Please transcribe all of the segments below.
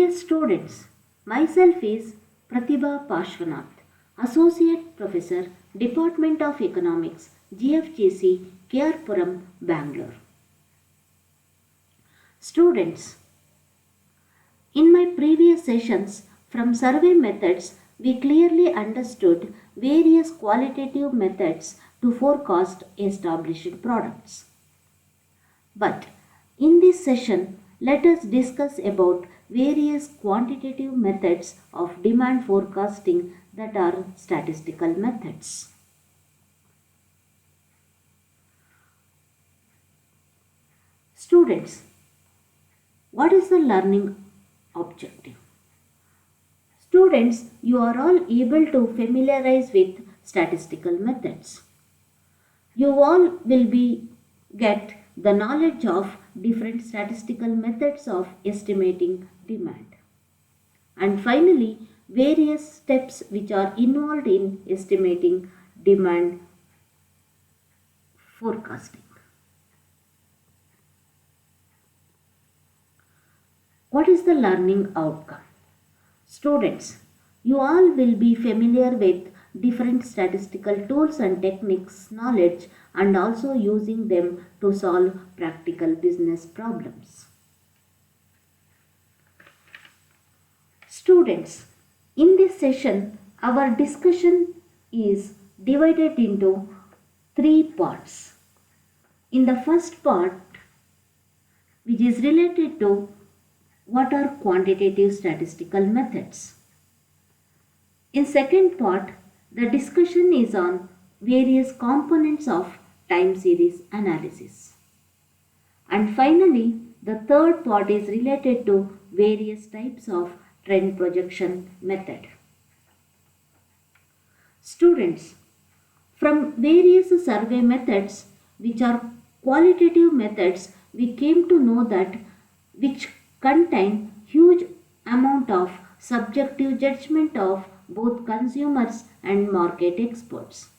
Dear students, myself is Pratibha Pashwanath, Associate Professor, Department of Economics, GFGC, Kerpuram, Bangalore. Students, in my previous sessions from survey methods, we clearly understood various qualitative methods to forecast established products. But in this session, let us discuss about various quantitative methods of demand forecasting that are statistical methods. Students, what is the learning objective? Students, you are all able to familiarize with statistical methods. You all will get the knowledge of different statistical methods of estimating demand. And finally, various steps which are involved in estimating demand forecasting. What is the learning outcome? Students, you all will be familiar with different statistical tools and techniques knowledge and also using them to solve practical business problems. Students, in this session, our discussion is divided into 3 parts. In the first part, which is related to what are quantitative statistical methods. In second part, the discussion is on various components of time series analysis. And finally, the third part is related to various types of trend projection method. Students, from various survey methods which are qualitative methods, we came to know that which contain huge amount of subjective judgment of both consumers and market experts.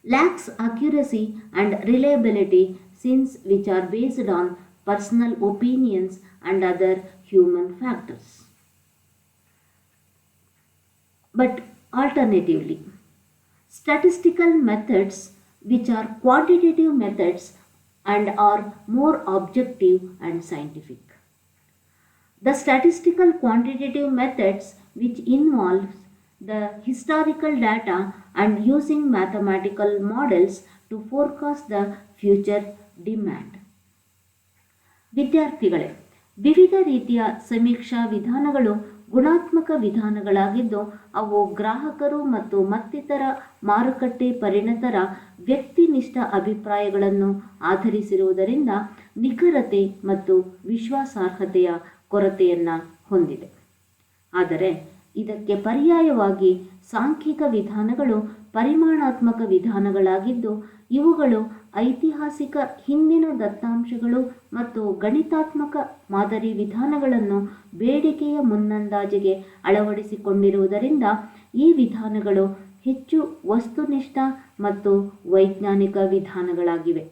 Lacks accuracy and reliability since which are based on personal opinions and other human factors. But alternatively, statistical methods which are quantitative methods and are more objective and scientific. The statistical quantitative methods which involves the historical data and using mathematical models to forecast the future demand. ವಿದ್ಯಾರ್ಥಿಗಳೇ, ವಿವಿಧ ರೀತಿಯ ಸಮೀಕ್ಷಾ ವಿಧಾನಗಳು ಗುಣಾತ್ಮಕ ವಿಧಾನಗಳಾಗಿದ್ದು ಅವು ಗ್ರಾಹಕರು ಮತ್ತು ಮತ್ತಿತರ ಮಾರುಕಟ್ಟೆ ಪರಿಣತರ ವ್ಯಕ್ತಿನಿಷ್ಠ ಅಭಿಪ್ರಾಯಗಳನ್ನು ಆಧರಿಸಿರುವುದರಿಂದ ನಿಖರತೆ ಮತ್ತು ವಿಶ್ವಾಸಾರ್ಹತೆಯ ಕೊರತೆಯನ್ನು ಹೊಂದಿದೆ. ಆದರೆ ಇದಕ್ಕೆ ಪರ್ಯಾಯವಾಗಿ ಸಾಂಖ್ಯಿಕ ವಿಧಾನಗಳು ಪರಿಮಾಣಾತ್ಮಕ ವಿಧಾನಗಳಾಗಿದ್ದು ಇವುಗಳು ಐತಿಹಾಸಿಕ ಹಿಂದಿನ ದತ್ತಾಂಶಗಳು ಮತ್ತು ಗಣಿತಾತ್ಮಕ ಮಾದರಿ ವಿಧಾನಗಳನ್ನು ಬೇಡಿಕೆಯ ಮುನ್ನಂದಾಜಿಗೆ ಅಳವಡಿಸಿಕೊಂಡಿರುವುದರಿಂದ ಈ ವಿಧಾನಗಳು ಹೆಚ್ಚು ವಸ್ತುನಿಷ್ಠ ಮತ್ತು ವೈಜ್ಞಾನಿಕ ವಿಧಾನಗಳಾಗಿವೆ.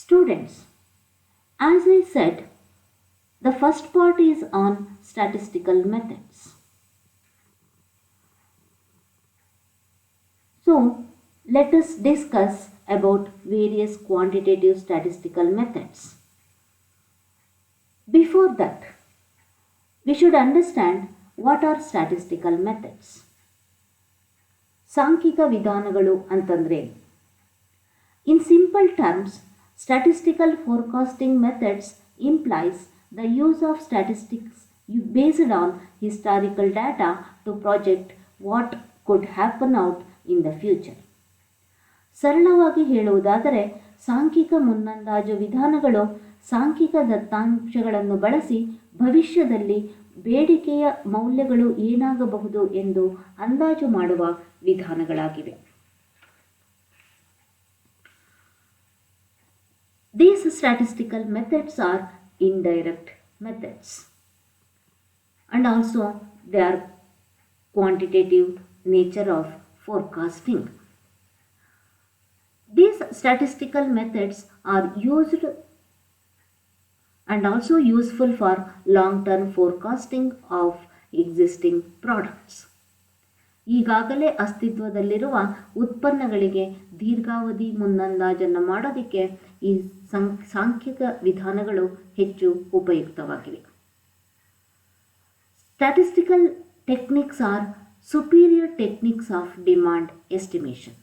Students, as I said, the first part is on statistical methods. So, let us discuss about various quantitative statistical methods. Before that, we should understand what are statistical methods. ಸಾಂಖ್ಯಿಕ ವಿಧಾನಗಳು ಅಂತಂದ್ರೆ in simple terms, statistical forecasting methods implies the use of statistics based on historical data to project what could happen out in the future. ಸರಳವಾಗಿ ಹೇಳುವುದಾದರೆ ಸಾಂಖ್ಯಿಕ ಮುನ್ನಂದಾಜು ವಿಧಾನಗಳು ಸಾಂಖ್ಯಿಕ ದತ್ತಾಂಶಗಳನ್ನು ಬಳಸಿ ಭವಿಷ್ಯದಲ್ಲಿ ಬೇಡಿಕೆಯ ಮೌಲ್ಯಗಳು ಏನಾಗಬಹುದು ಎಂದು ಅಂದಾಜು ಮಾಡುವ ವಿಧಾನಗಳಾಗಿವೆ. These statistical methods are indirect methods and also they are quantitative nature of forecasting. These statistical methods are used and also useful for long-term forecasting of existing products. ಈಗಾಗಲೇ ಅಸ್ತಿತ್ವದಲ್ಲಿರುವ ಉತ್ಪನ್ನಗಳಿಗೆ ದೀರ್ಘಾವಧಿ ಮುನ್ನಂದಾಜನ್ನು ಮಾಡೋದಕ್ಕೆ ಈ ಸಾಂಖ್ಯಿಕ ವಿಧಾನಗಳು ಹೆಚ್ಚು ಉಪಯುಕ್ತವಾಗಿವೆ. Statistical techniques are superior techniques of demand estimation.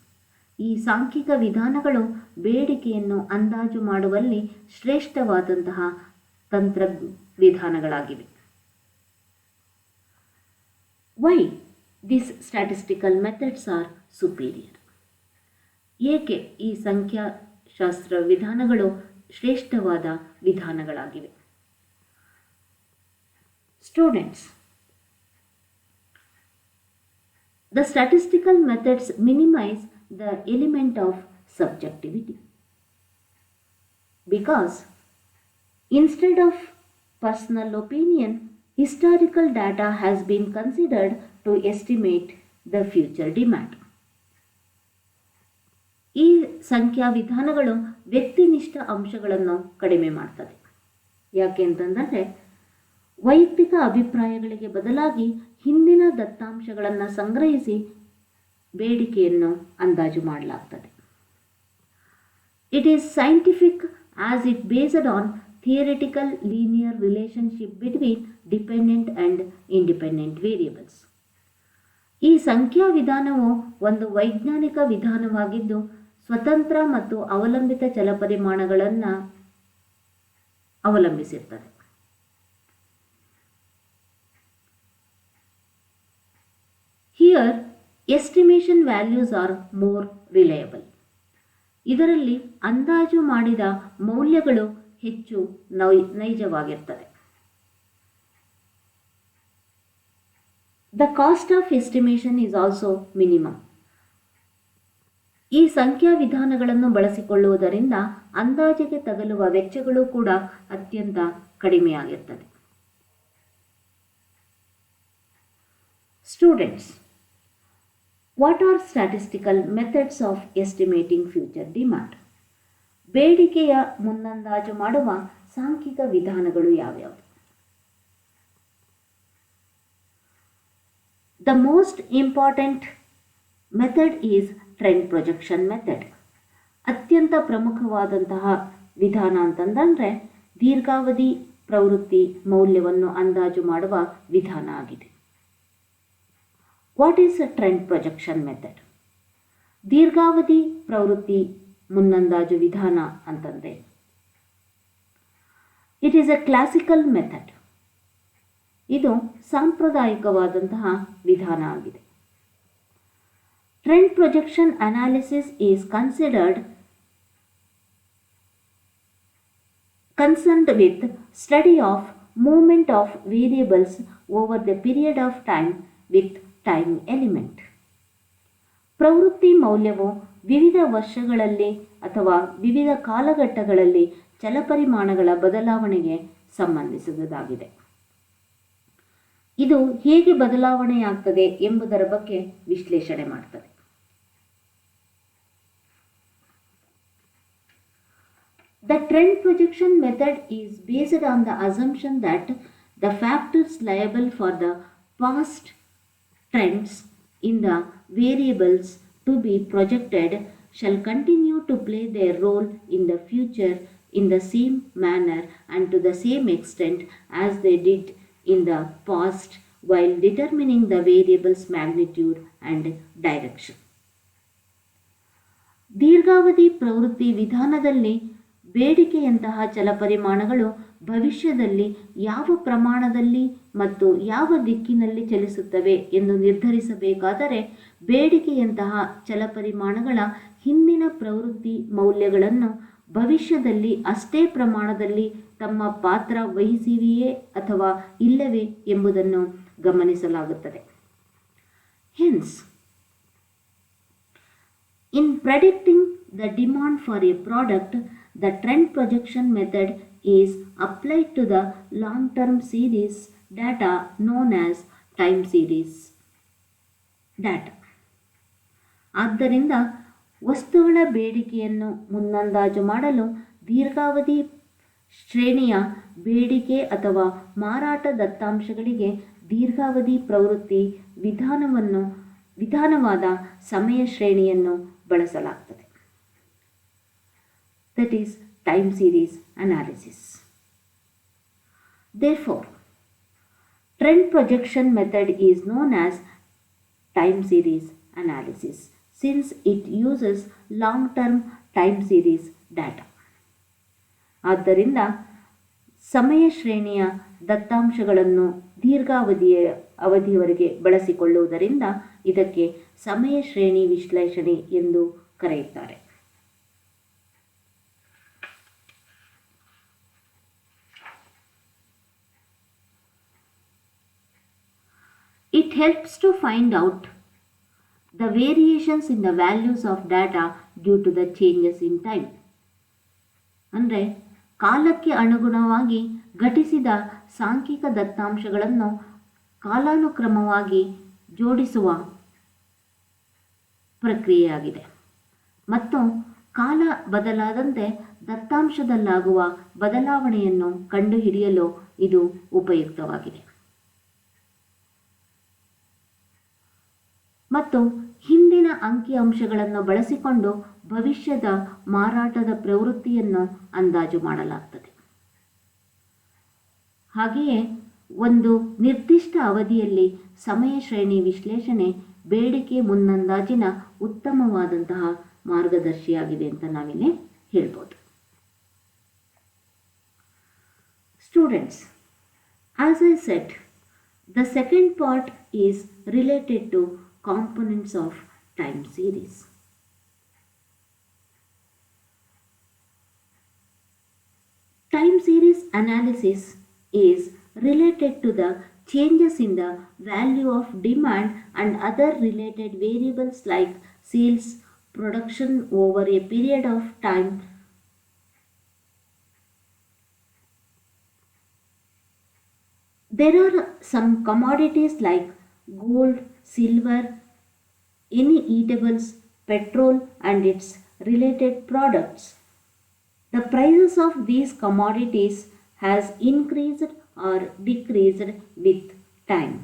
ಈ ಸಾಂಖ್ಯಿಕ ವಿಧಾನಗಳು ಬೇಡಿಕೆಯನ್ನು ಅಂದಾಜು ಮಾಡುವಲ್ಲಿ ಶ್ರೇಷ್ಠವಾದಂತಹ ತಂತ್ರ ವಿಧಾನಗಳಾಗಿವೆ. Why these statistical methods are superior? ಏಕೆ ಈ ಸಂಖ್ಯಾಶಾಸ್ತ್ರ ವಿಧಾನಗಳು ಶ್ರೇಷ್ಠವಾದ ವಿಧಾನಗಳಾಗಿವೆ? Students, the statistical methods minimize the element of subjectivity because instead of personal opinion, historical data has been considered to estimate the future demand. ಈ ಸಂಖ್ಯಾ ವಿಧಾನಗಳು ವ್ಯಕ್ತಿನಿಷ್ಠ ಅಂಶಗಳನ್ನು ಕಡಿಮೆ ಮಾಡ್ತದೆ. ಯಾಕೆ ಅಂತಂದರೆ ವೈಯಕ್ತಿಕ ಅಭಿಪ್ರಾಯಗಳಿಗೆ ಬದಲಾಗಿ ಹಿಂದಿನ ದತ್ತಾಂಶಗಳನ್ನು ಸಂಗ್ರಹಿಸಿ ಬೇಡಿಕೆಯನ್ನು ಅಂದಾಜು ಮಾಡಲಾಗ್ತದೆ. It is scientific as it based on theoretical linear relationship between dependent and independent variables. ಈ ಸಂಖ್ಯಾ ವಿಧಾನವು ಒಂದು ವೈಜ್ಞಾನಿಕ ವಿಧಾನವಾಗಿದ್ದು ಸ್ವತಂತ್ರ ಮತ್ತು ಅವಲಂಬಿತ ಚಲಪರಿಮಾಣಗಳನ್ನು ಅವಲಂಬಿಸಿರ್ತದೆ. Here, estimation values are more reliable. ಇದರಲ್ಲಿ ಅಂದಾಜು ಮಾಡಿದ ಮೌಲ್ಯಗಳು ಹೆಚ್ಚು ನೈಜವಾಗಿರ್ತದೆ. The cost of estimation is also minimum. ಈ ಸಂಖ್ಯಾ ವಿಧಾನಗಳನ್ನು ಬಳಸಿಕೊಳ್ಳುವುದರಿಂದ ಅಂದಾಜಿಗೆ ತಗಲುವ ವೆಚ್ಚಗಳು ಕೂಡ ಅತ್ಯಂತ ಕಡಿಮೆಯಾಗಿರ್ತದೆ. Students, what are statistical methods of estimating future demand? ಬೇಡಿಕೆಯ ಮುನ್ನಂದಾಜು ಮಾಡುವ ಸಾಂಖ್ಯಿಕ ವಿಧಾನಗಳು ಯಾವ್ಯಾವು? The most important method is trend projection method. ಅತ್ಯಂತ ಪ್ರಮುಖವಾದಂತಹ ವಿಧಾನ ಅಂತಂದರೆ ದೀರ್ಘಾವಧಿ ಪ್ರವೃತ್ತಿ ಮೌಲ್ಯವನ್ನು ಅಂದಾಜು ಮಾಡುವ ವಿಧಾನ ಆಗಿದೆ. What is a trend projection method? ದೀರ್ಘಾವಧಿ ಪ್ರವೃತ್ತಿ ಮುನ್ನಂದಾಜು ವಿಧಾನ ಅಂತಂದರೆ it is A classical method. ಇದು ಸಾಂಪ್ರದಾಯಿಕವಾದಂತಹ ವಿಧಾನ ಆಗಿದೆ. Trend projection analysis is concerned with study of movement of variables over the period of time with time element. ಪ್ರವೃತ್ತಿ ಮೌಲ್ಯವು ವಿವಿಧ ವರ್ಷಗಳಲ್ಲಿ ಅಥವಾ ವಿವಿಧ ಕಾಲಘಟ್ಟಗಳಲ್ಲಿ ಚಲಪರಿಮಾಣಗಳ ಬದಲಾವಣೆಗೆ ಸಂಬಂಧಿಸಿದುದಾಗಿದೆ. ಇದು ಹೇಗೆ ಬದಲಾವಣೆಯಾಗ್ತದೆ ಎಂಬುದರ ಬಗ್ಗೆ ವಿಶ್ಲೇಷಣೆ ಮಾಡ್ತದೆ. The trend projection method is based on the assumption that the factors liable for the past trends in the variables to be projected shall continue to play their role in the future in the same manner and to the same extent as they did in the past while determining the variable's magnitude and direction. ದೀರ್ಘಾವಧಿ ಪ್ರವೃತ್ತಿ ವಿಧಾನದಲ್ಲಿ ಬೇಡಿಕೆಯಂತಹ ಚಲಪರಿಮಾಣಗಳು ಭವಿಷ್ಯದಲ್ಲಿ ಯಾವ ಪ್ರಮಾಣದಲ್ಲಿ ಮತ್ತು ಯಾವ ದಿಕ್ಕಿನಲ್ಲಿ ಚಲಿಸುತ್ತವೆ ಎಂದು ನಿರ್ಧರಿಸಬೇಕಾದರೆ ಬೇಡಿಕೆಯಂತಹ ಚಲಪರಿಮಾಣಗಳ ಹಿಂದಿನ ಪ್ರವೃತ್ತಿ ಮೌಲ್ಯಗಳನ್ನು ಭವಿಷ್ಯದಲ್ಲಿ ಅಷ್ಟೇ ಪ್ರಮಾಣದಲ್ಲಿ ತಮ್ಮ ಪಾತ್ರ ವಹಿಸಿವೆಯೇ ಅಥವಾ ಇಲ್ಲವೇ ಎಂಬುದನ್ನು ಗಮನಿಸಲಾಗುತ್ತದೆ. Hence, in predicting the demand for a product, the trend projection method is applied to the long-term series data known as time series data. ಆದ್ದರಿಂದ ವಸ್ತುಗಳ ಬೇಡಿಕೆಯನ್ನು ಮುನ್ನಂದಾಜು ಮಾಡಲು ದೀರ್ಘಾವಧಿ ಶ್ರೇಣಿಯ ಬೇಡಿಕೆ ಅಥವಾ ಮಾರಾಟ ದತ್ತಾಂಶಗಳಿಗೆ ದೀರ್ಘಾವಧಿ ಪ್ರವೃತ್ತಿ ವಿಧಾನವಾದ ಸಮಯ ಶ್ರೇಣಿಯನ್ನು ಬಳಸಲಾಗುತ್ತದೆ. That is time series analysis. Therefore, trend projection method is known as time series analysis since it uses long-term time series data. ಆದ್ದರಿಂದ ಸಮಯ ಶ್ರೇಣಿಯ ದತ್ತಾಂಶಗಳನ್ನು ಅವಧಿಯವರೆಗೆ ಬಳಸಿಕೊಳ್ಳುವುದರಿಂದ ಇದಕ್ಕೆ ಸಮಯ ಶ್ರೇಣಿ ವಿಶ್ಲೇಷಣೆ ಎಂದು ಕರೆಯುತ್ತಾರೆ. It helps to find out the variations in the values of data due to the changes in time. ಅಂದರೆ ಕಾಲಕ್ಕೆ ಅನುಗುಣವಾಗಿ ಘಟಿಸಿದ ಸಾಂಖ್ಯಿಕ ದತ್ತಾಂಶಗಳನ್ನು ಕಾಲಾನುಕ್ರಮವಾಗಿ ಜೋಡಿಸುವ ಪ್ರಕ್ರಿಯೆಯಾಗಿದೆ ಮತ್ತು ಕಾಲ ಬದಲಾದಂತೆ ದತ್ತಾಂಶದಲ್ಲಾಗುವ ಬದಲಾವಣೆಯನ್ನು ಕಂಡುಹಿಡಿಯಲು ಇದು ಉಪಯುಕ್ತವಾಗಿದೆ. ಮತ್ತು ಹಿಂದಿನ ಅಂಕಿಅಂಶಗಳನ್ನು ಬಳಸಿಕೊಂಡು ಭವಿಷ್ಯದ ಮಾರಾಟದ ಪ್ರವೃತ್ತಿಯನ್ನು ಅಂದಾಜು ಮಾಡಲಾಗುತ್ತದೆ. ಹಾಗೆಯೇ ಒಂದು ನಿರ್ದಿಷ್ಟ ಅವಧಿಯಲ್ಲಿ ಸಮಯ ಶ್ರೇಣಿ ವಿಶ್ಲೇಷಣೆ ಬೇಡಿಕೆ ಮುನ್ನಂದಾಜಿನ ಉತ್ತಮವಾದಂತಹ ಮಾರ್ಗದರ್ಶಿಯಾಗಿದೆ ಅಂತ ನಾವಿಲ್ಲಿ ಹೇಳ್ಬೋದು. Students, as I said, the second part is related to components of time series. Time series analysis is related to the changes in the value of demand and other related variables like sales, production over a period of time. There are some commodities like gold, silver, any eatables, petrol and its related products. The prices of these commodities has increased or decreased with time.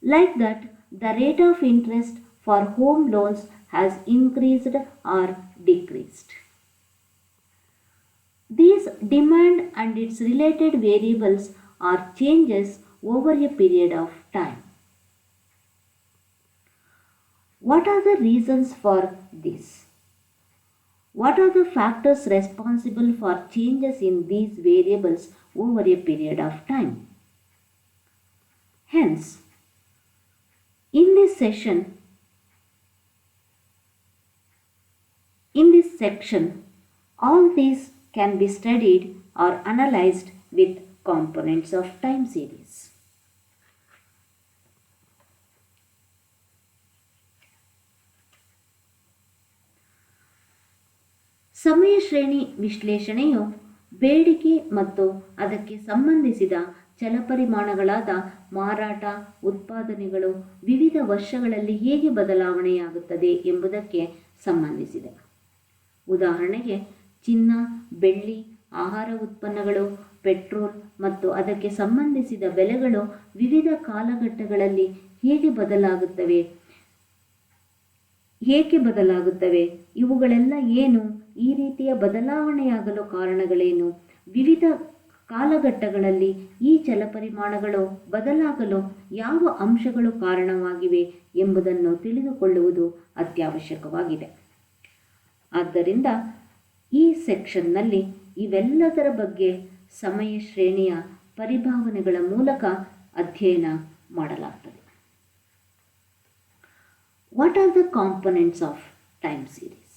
Like that, the rate of interest for home loans has increased or decreased. These demand and its related variables are changes over a period of time. What are the reasons for this? What are the factors responsible for changes in these variables over a period of time? Hence, in this section, all these can be studied or analyzed with components of time series. ಸಮಯ ಶ್ರೇಣಿ ವಿಶ್ಲೇಷಣೆಯು ಬೇಡಿಕೆ ಮತ್ತು ಅದಕ್ಕೆ ಸಂಬಂಧಿಸಿದ ಚಲಪರಿಮಾಣಗಳಾದ ಮಾರಾಟ, ಉತ್ಪಾದನೆಗಳು ವಿವಿಧ ವರ್ಷಗಳಲ್ಲಿ ಹೇಗೆ ಬದಲಾವಣೆಯಾಗುತ್ತದೆ ಎಂಬುದಕ್ಕೆ ಸಂಬಂಧಿಸಿದೆ. ಉದಾಹರಣೆಗೆ ಚಿನ್ನ, ಬೆಳ್ಳಿ, ಆಹಾರ ಉತ್ಪನ್ನಗಳು, ಪೆಟ್ರೋಲ್ ಮತ್ತು ಅದಕ್ಕೆ ಸಂಬಂಧಿಸಿದ ಬೆಲೆಗಳು ವಿವಿಧ ಕಾಲಘಟ್ಟಗಳಲ್ಲಿ ಏಕೆ ಬದಲಾಗುತ್ತವೆ, ಇವುಗಳೆಲ್ಲ ಏನು, ಈ ರೀತಿಯ ಬದಲಾವಣೆಯಾಗಲು ಕಾರಣಗಳೇನು, ವಿವಿಧ ಕಾಲಘಟ್ಟಗಳಲ್ಲಿ ಈ ಚಲಪರಿಮಾಣಗಳು ಬದಲಾಗಲು ಯಾವ ಅಂಶಗಳು ಕಾರಣವಾಗಿವೆ ಎಂಬುದನ್ನು ತಿಳಿದುಕೊಳ್ಳುವುದು ಅತ್ಯವಶ್ಯಕವಾಗಿದೆ. ಆದ್ದರಿಂದ ಈ ಸೆಕ್ಷನ್ನಲ್ಲಿ ಇವೆಲ್ಲದರ ಬಗ್ಗೆ ಸಮಯ ಶ್ರೇಣಿಯ ಪರಿಭಾವನೆಗಳ ಮೂಲಕ ಅಧ್ಯಯನ ಮಾಡಲಾಗುತ್ತದೆ. What are the components of time series?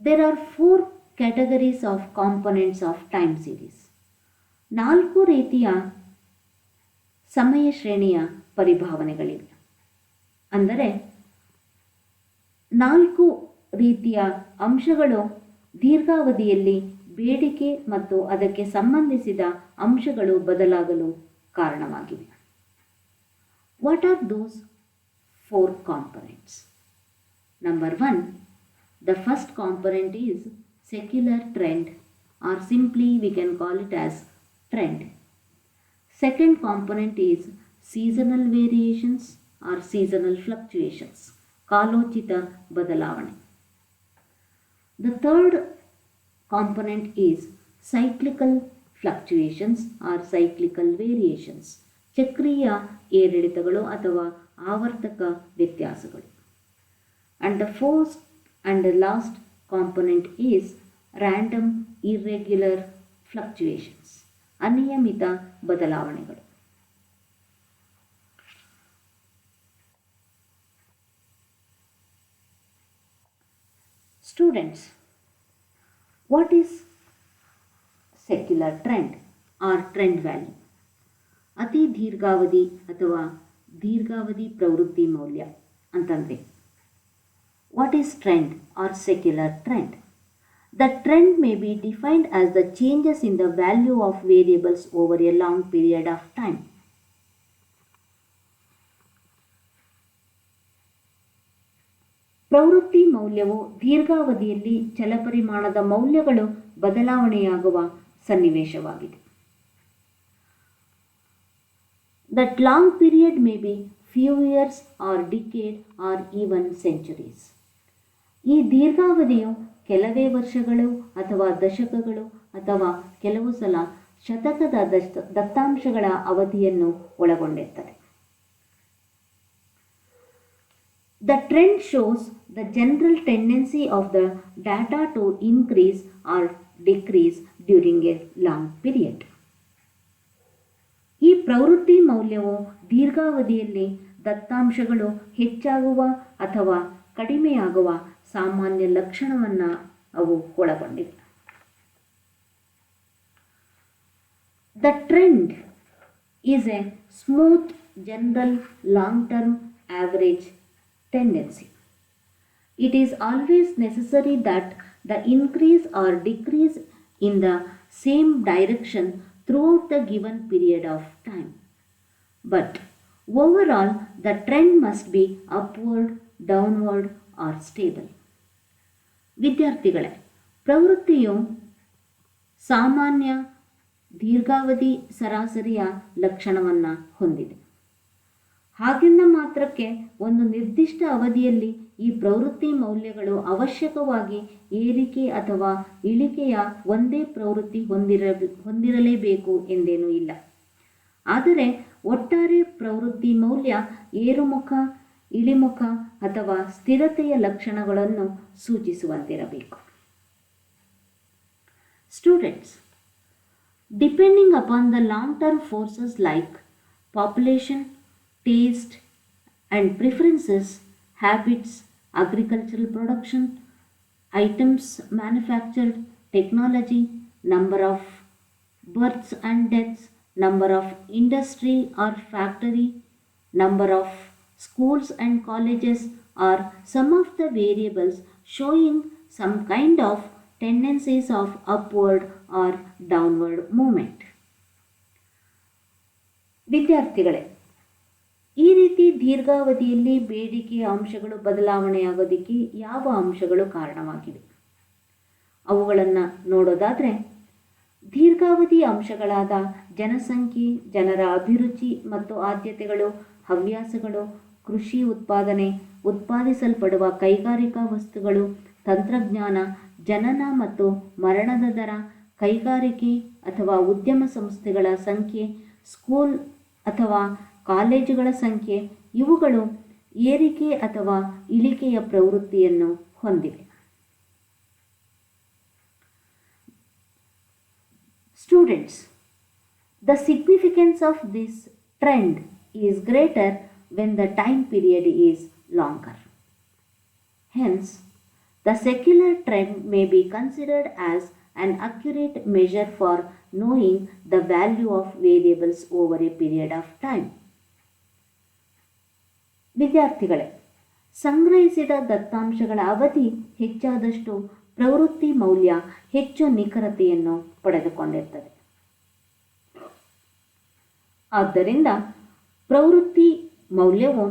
There are 4 categories of components of time series. 4 ರೀತಿಯ ಸಮಯ ಶ್ರೇಣಿಯ ಪರಿಭಾವನೆಗಳಿವೆ. ಅಂದರೆ 4 ರೀತಿಯ ಅಂಶಗಳು ದೀರ್ಘಾವಧಿಯಲ್ಲಿ ಬೇಡಿಕೆ ಮತ್ತು ಅದಕ್ಕೆ ಸಂಬಂಧಿಸಿದ ಅಂಶಗಳು ಬದಲಾಗಲು ಕಾರಣವಾಗಿವೆ. What are those 4 components? Number 1, The first component is secular trend, or simply we can call it as trend. Second component is seasonal variations or seasonal fluctuations, ಕಾಲೋಚಿತ ಬದಲಾವಣೆ. The third component is cyclical fluctuations or cyclical variations, ಚಕ್ರೀಯ ಏರಿಳಿತಗಳು ಅಥವಾ ಆವರ್ತಕ ವ್ಯತ್ಯಾಸಗಳು. And the fourth and the last component is random irregular fluctuations, ಅನಿಯಮಿತ ಬದಲಾವಣೆಗಳು. Students, what is secular trend or trend value? ಅತಿ ದೀರ್ಘಾವಧಿ ಅಥವಾ ದೀರ್ಘಾವಧಿ ಪ್ರವೃತ್ತಿ ಮೌಲ್ಯ ಅಂತಂದರೆ what is trend or secular trend? The trend may be defined as the changes in the value of variables over a long period of time. ಪ್ರವೃತ್ತಿ ಮೌಲ್ಯವು ದೀರ್ಘಾವಧಿಯಲ್ಲಿ ಚಲಪರಿಮಾಣದ ಮೌಲ್ಯಗಳು ಬದಲಾವಣೆಯಾಗುವ ಸನ್ನಿವೇಶವಾಗಿದೆ. That long period may be few years or decade or even centuries. ಈ ದೀರ್ಘಾವಧಿಯು ಕೆಲವೇ ವರ್ಷಗಳು ಅಥವಾ ದಶಕಗಳು ಅಥವಾ ಕೆಲವು ಸಲ ಶತಕದ ದತ್ತಾಂಶಗಳ ಅವಧಿಯನ್ನು ಒಳಗೊಂಡಿರುತ್ತದೆ. The trend shows the general tendency of the data to increase or decrease during a long period. ಈ ಪ್ರವೃತ್ತಿ ಮೌಲ್ಯವು ದೀರ್ಘಾವಧಿಯಲ್ಲಿ ದತ್ತಾಂಶಗಳು ಹೆಚ್ಚಾಗುವ ಅಥವಾ ಕಡಿಮೆಯಾಗುವ ಸಾಮಾನ್ಯ ಲಕ್ಷಣವನ್ನು ಅವು ಒಳಗೊಂಡಿವೆ. The trend is a smooth, general, long-term average tendency. It is always necessary that the increase or decrease in the same direction throughout the given period of time. But overall, the trend must be upward, downward or stable. ವಿದ್ಯಾರ್ಥಿಗಳೇ, ಪ್ರವೃತ್ತಿಯು ಸಾಮಾನ್ಯ ದೀರ್ಘಾವಧಿ ಸರಾಸರಿಯ ಲಕ್ಷಣವನ್ನು ಹೊಂದಿದೆ. ಹಾಗೆಂದ ಮಾತ್ರಕ್ಕೆ ಒಂದು ನಿರ್ದಿಷ್ಟ ಅವಧಿಯಲ್ಲಿ ಈ ಪ್ರವೃತ್ತಿ ಮೌಲ್ಯಗಳು ಅವಶ್ಯಕವಾಗಿ ಏರಿಕೆ ಅಥವಾ ಇಳಿಕೆಯ ಒಂದೇ ಪ್ರವೃತ್ತಿ ಹೊಂದಿರಲೇಬೇಕು ಎಂದೇನೂ ಇಲ್ಲ. ಆದರೆ ಒಟ್ಟಾರೆ ಪ್ರವೃತ್ತಿ ಮೌಲ್ಯ ಏರುಮುಖ, ಇಳಿಮುಖ ಅಥವಾ ಸ್ಥಿರತೆಯ ಲಕ್ಷಣಗಳನ್ನು ಸೂಚಿಸುವಂತಿರಬೇಕು. Students, depending upon the long-term forces like population, taste and preferences, habits, agricultural production, items manufactured, technology, number of births and deaths, number of industry or factory, number of schools and colleges are some of the variables showing some kind of tendencies of upward or downward movement. ವಿದ್ಯಾರ್ಥಿಗಳೇ, ಈ ರೀತಿ ದೀರ್ಘಾವಧಿಯಲ್ಲಿ ಬೇಡಿಕೆಯ ಅಂಶಗಳು ಬದಲಾವಣೆಯಾಗೋದಕ್ಕೆ ಯಾವ ಅಂಶಗಳು ಕಾರಣವಾಗಿವೆ? ಅವುಗಳನ್ನು ನೋಡೋದಾದರೆ, ದೀರ್ಘಾವಧಿ ಅಂಶಗಳಾದ ಜನಸಂಖ್ಯೆ, ಜನರ ಅಭಿರುಚಿ ಮತ್ತು ಆದ್ಯತೆಗಳು, ಹವ್ಯಾಸಗಳು, ಕೃಷಿ ಉತ್ಪಾದನೆ, ಉತ್ಪಾದಿಸಲ್ಪಡುವ ಕೈಗಾರಿಕಾ ವಸ್ತುಗಳು, ತಂತ್ರಜ್ಞಾನ, ಜನನ ಮತ್ತು ಮರಣದ ದರ, ಕೈಗಾರಿಕೆ ಅಥವಾ ಉದ್ಯಮ ಸಂಸ್ಥೆಗಳ ಸಂಖ್ಯೆ, ಸ್ಕೂಲ್ ಅಥವಾ ಕಾಲೇಜುಗಳ ಸಂಖ್ಯೆ, ಇವುಗಳು ಏರಿಕೆ ಅಥವಾ ಇಳಿಕೆಯ ಪ್ರವೃತ್ತಿಯನ್ನು ಹೊಂದಿವೆ. Students, the significance of this trend is greater when the time period is longer. Hence, the secular trend may be considered as an accurate measure for knowing the value of variables over a period of time. ವಿದ್ಯಾರ್ಥಿಗಳೇ, ಸಂಗ್ರಹಿಸಿದ ದತ್ತಾಂಶಗಳ ಅವಧಿ ಹೆಚ್ಚಾದಷ್ಟು ಪ್ರವೃತ್ತಿ ಮೌಲ್ಯ ಹೆಚ್ಚು ನಿಖರತೆಯನ್ನು ಪಡೆದುಕೊಂಡಿರುತ್ತದೆ. ಆದ್ದರಿಂದ ಪ್ರವೃತ್ತಿ ಮೌಲ್ಯವು,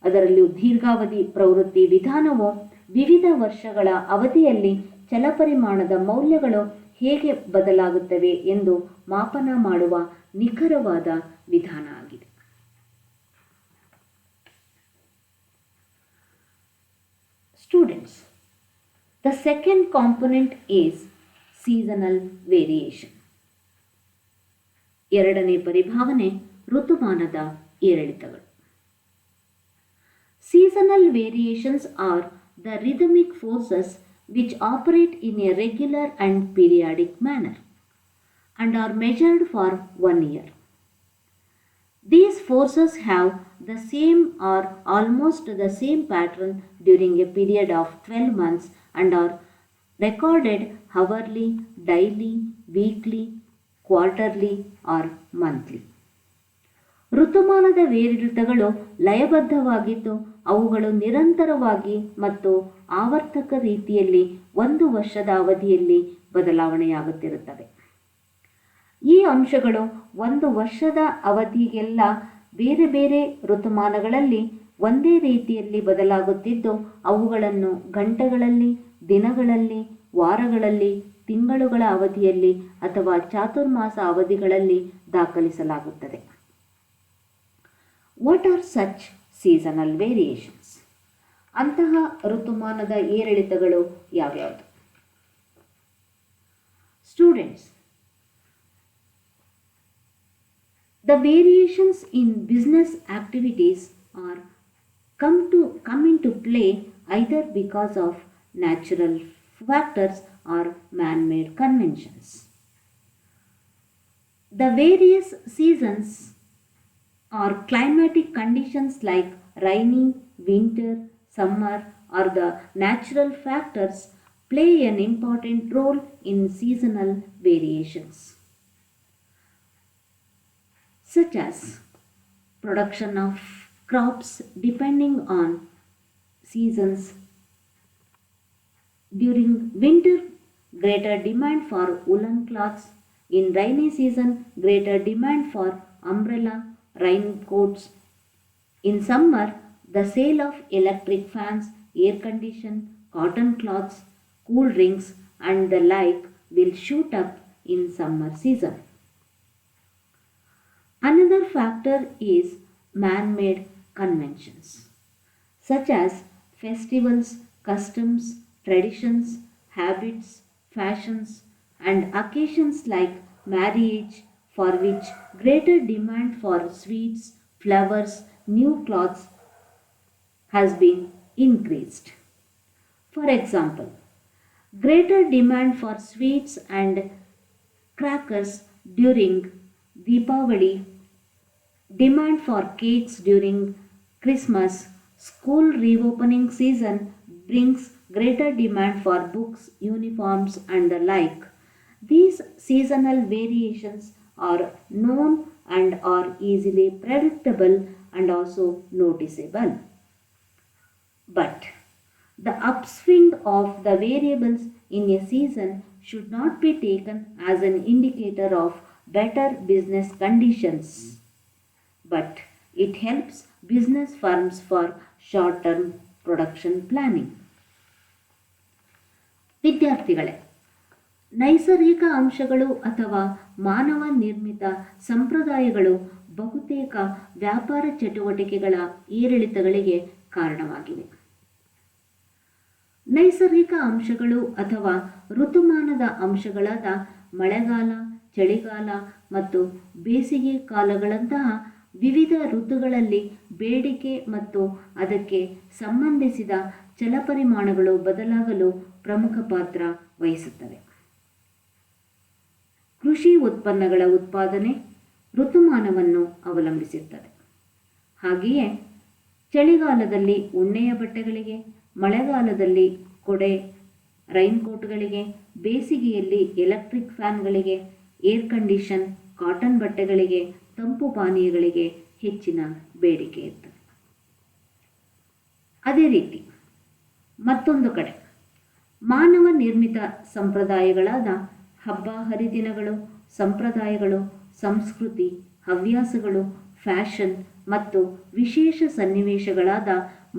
ಅದರಲ್ಲಿಯೂ ದೀರ್ಘಾವಧಿ ಪ್ರವೃತ್ತಿ ವಿಧಾನವು ವಿವಿಧ ವರ್ಷಗಳ ಅವಧಿಯಲ್ಲಿ ಚಲಪರಿಮಾಣದ ಮೌಲ್ಯಗಳು ಹೇಗೆ ಬದಲಾಗುತ್ತವೆ ಎಂದು ಮಾಪನ ಮಾಡುವ ನಿಖರವಾದ ವಿಧಾನ ಆಗಿದೆ. Students, the second component is seasonal variation. ಎರಡನೇ ಪರಿಭಾವನೆ ಋತುಮಾನದ ಏರಿಳಿತಗಳು. Seasonal variations are the rhythmic forces which operate in a regular and periodic manner and are measured for 1 year. These forces have the same or almost the same pattern during a period of 12 months and are recorded hourly, daily, weekly, quarterly or monthly. ಋತುಮಾನದ ಏರಿಳಿತಗಳು ಲಯಬದ್ಧವಾಗಿದ್ದು ಅವುಗಳು ನಿರಂತರವಾಗಿ ಮತ್ತು ಆವರ್ತಕ ರೀತಿಯಲ್ಲಿ 1 ವರ್ಷದ ಅವಧಿಯಲ್ಲಿ ಬದಲಾವಣೆಯಾಗುತ್ತಿರುತ್ತವೆ. ಈ ಅಂಶಗಳು 1 ವರ್ಷದ ಅವಧಿಗೆಲ್ಲ ಬೇರೆ ಬೇರೆ ಋತುಮಾನಗಳಲ್ಲಿ ಒಂದೇ ರೀತಿಯಲ್ಲಿ ಬದಲಾಗುತ್ತಿದ್ದು ಅವುಗಳನ್ನು ಗಂಟೆಗಳಲ್ಲಿ, ದಿನಗಳಲ್ಲಿ, ವಾರಗಳಲ್ಲಿ, ತಿಂಗಳುಗಳ ಅವಧಿಯಲ್ಲಿ ಅಥವಾ ಚಾತುರ್ಮಾಸ ಅವಧಿಗಳಲ್ಲಿ ದಾಖಲಿಸಲಾಗುತ್ತದೆ. What are such seasonal variations? ಅಂತಹ ಋತುಮಾನದ ಏರಿಳಿತಗಳು ಯಾವ್ಯಾವುದು? Students, the variations in business activities are come into play either because of natural factors or man-made conventions. The various seasons or climatic conditions like rainy, winter, summer or the natural factors play an important role in seasonal variations, such as production of crops depending on seasons. During winter, greater demand for woolen cloths. In rainy season, greater demand for umbrella, raincoats. In summer, the sale of electric fans, air condition, cotton cloths, cool drinks and the like will shoot up in summer season. Another factor is man-made conventions, such as festivals, customs, traditions, habits, fashions, and occasions like marriage, for which greater demand for sweets, flowers, new clothes has been increased. For example, greater demand for sweets and crackers during Deepavali, demand for cakes during Christmas, school reopening season brings greater demand for books, uniforms and the like. These seasonal variations are known and are easily predictable and also noticeable. But the upswing of the variables in a season should not be taken as an indicator of better business conditions, but it helps business firms for short-term production planning. ವಿದ್ಯಾರ್ಥಿಗಳೇ, ನೈಸರ್ಗಿಕ ಅಂಶಗಳು ಅಥವಾ ಮಾನವ ನಿರ್ಮಿತ ಸಂಪ್ರದಾಯಗಳು ಬಹುತೇಕ ವ್ಯಾಪಾರ ಚಟುವಟಿಕೆಗಳ ಏರಿಳಿತಗಳಿಗೆ ಕಾರಣವಾಗಿವೆ. ನೈಸರ್ಗಿಕ ಅಂಶಗಳು ಅಥವಾ ಋತುಮಾನದ ಅಂಶಗಳಾದ ಮಳೆಗಾಲ, ಚಳಿಗಾಲ ಮತ್ತು ಬೇಸಿಗೆ ಕಾಲಗಳಂತಹ ವಿವಿಧ ಋತುಗಳಲ್ಲಿ ಬೇಡಿಕೆ ಮತ್ತು ಅದಕ್ಕೆ ಸಂಬಂಧಿಸಿದ ಚಲಪರಿಮಾಣಗಳು ಬದಲಾಗಲು ಪ್ರಮುಖ ಪಾತ್ರ ವಹಿಸುತ್ತವೆ. ಕೃಷಿ ಉತ್ಪನ್ನಗಳ ಉತ್ಪಾದನೆ ಋತುಮಾನವನ್ನು ಅವಲಂಬಿಸಿರುತ್ತದೆ. ಹಾಗೆಯೇ ಚಳಿಗಾಲದಲ್ಲಿ ಉಣ್ಣೆಯ ಬಟ್ಟೆಗಳಿಗೆ, ಮಳೆಗಾಲದಲ್ಲಿ ಕೊಡೆ, ರೈನ್ಕೋಟ್ಗಳಿಗೆ, ಬೇಸಿಗೆಯಲ್ಲಿ ಎಲೆಕ್ಟ್ರಿಕ್ ಫ್ಯಾನ್ಗಳಿಗೆ, ಏರ್ ಕಂಡೀಷನ್, ಕಾಟನ್ ಬಟ್ಟೆಗಳಿಗೆ, ತಂಪು ಪಾನೀಯಗಳಿಗೆ ಹೆಚ್ಚಿನ ಬೇಡಿಕೆ ಇರ್ತದೆ. ಅದೇ ರೀತಿ ಮತ್ತೊಂದು ಕಡೆ ಮಾನವ ನಿರ್ಮಿತ ಸಂಪ್ರದಾಯಗಳಾದ ಹಬ್ಬ ಹರಿದಿನಗಳು, ಸಂಪ್ರದಾಯಗಳು, ಸಂಸ್ಕೃತಿ, ಹವ್ಯಾಸಗಳು, ಫ್ಯಾಷನ್ ಮತ್ತು ವಿಶೇಷ ಸನ್ನಿವೇಶಗಳಾದ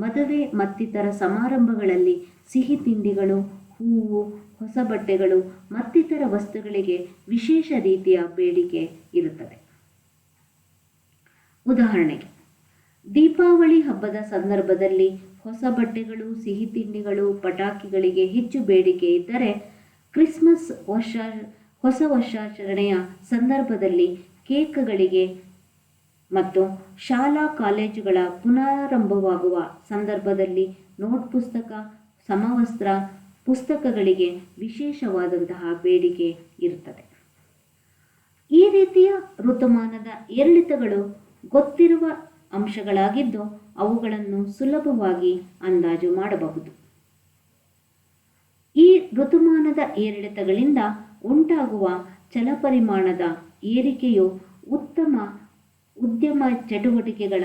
ಮದುವೆ ಮತ್ತಿತರ ಸಮಾರಂಭಗಳಲ್ಲಿ ಸಿಹಿ ತಿಂಡಿಗಳು, ಹೂವು, ಹೊಸ ಬಟ್ಟೆಗಳು ಮತ್ತಿತರ ವಸ್ತುಗಳಿಗೆ ವಿಶೇಷ ರೀತಿಯ ಬೇಡಿಕೆ ಇರುತ್ತದೆ. ಉದಾಹರಣೆಗೆ, ದೀಪಾವಳಿ ಹಬ್ಬದ ಸಂದರ್ಭದಲ್ಲಿ ಹೊಸ ಬಟ್ಟೆಗಳು, ಸಿಹಿ ತಿಂಡಿಗಳು, ಪಟಾಕಿಗಳಿಗೆ ಹೆಚ್ಚು ಬೇಡಿಕೆ ಇದ್ದರೆ, ಕ್ರಿಸ್ಮಸ್ ಹೊಸ ವರ್ಷಾಚರಣೆಯ ಸಂದರ್ಭದಲ್ಲಿ ಕೇಕ್ಗಳಿಗೆ ಮತ್ತು ಶಾಲಾ ಕಾಲೇಜುಗಳ ಪುನರಾರಂಭವಾಗುವ ಸಂದರ್ಭದಲ್ಲಿ ನೋಟ್ ಪುಸ್ತಕ, ಸಮವಸ್ತ್ರ, ಪುಸ್ತಕಗಳಿಗೆ ವಿಶೇಷವಾದಂತಹ ಬೇಡಿಕೆ ಇರುತ್ತದೆ. ಈ ರೀತಿಯ ಋತುಮಾನದ ಏರಿಳಿತಗಳು ಗೊತ್ತಿರುವ ಅಂಶಗಳಾಗಿದ್ದು ಅವುಗಳನ್ನು ಸುಲಭವಾಗಿ ಅಂದಾಜು ಮಾಡಬಹುದು. ಈ ಋತುಮಾನದ ಏರಿಳಿತಗಳಿಂದ ಉಂಟಾಗುವ ಚಲಪರಿಮಾಣದ ಏರಿಕೆಯು ಉದ್ಯಮ ಚಟುವಟಿಕೆಗಳ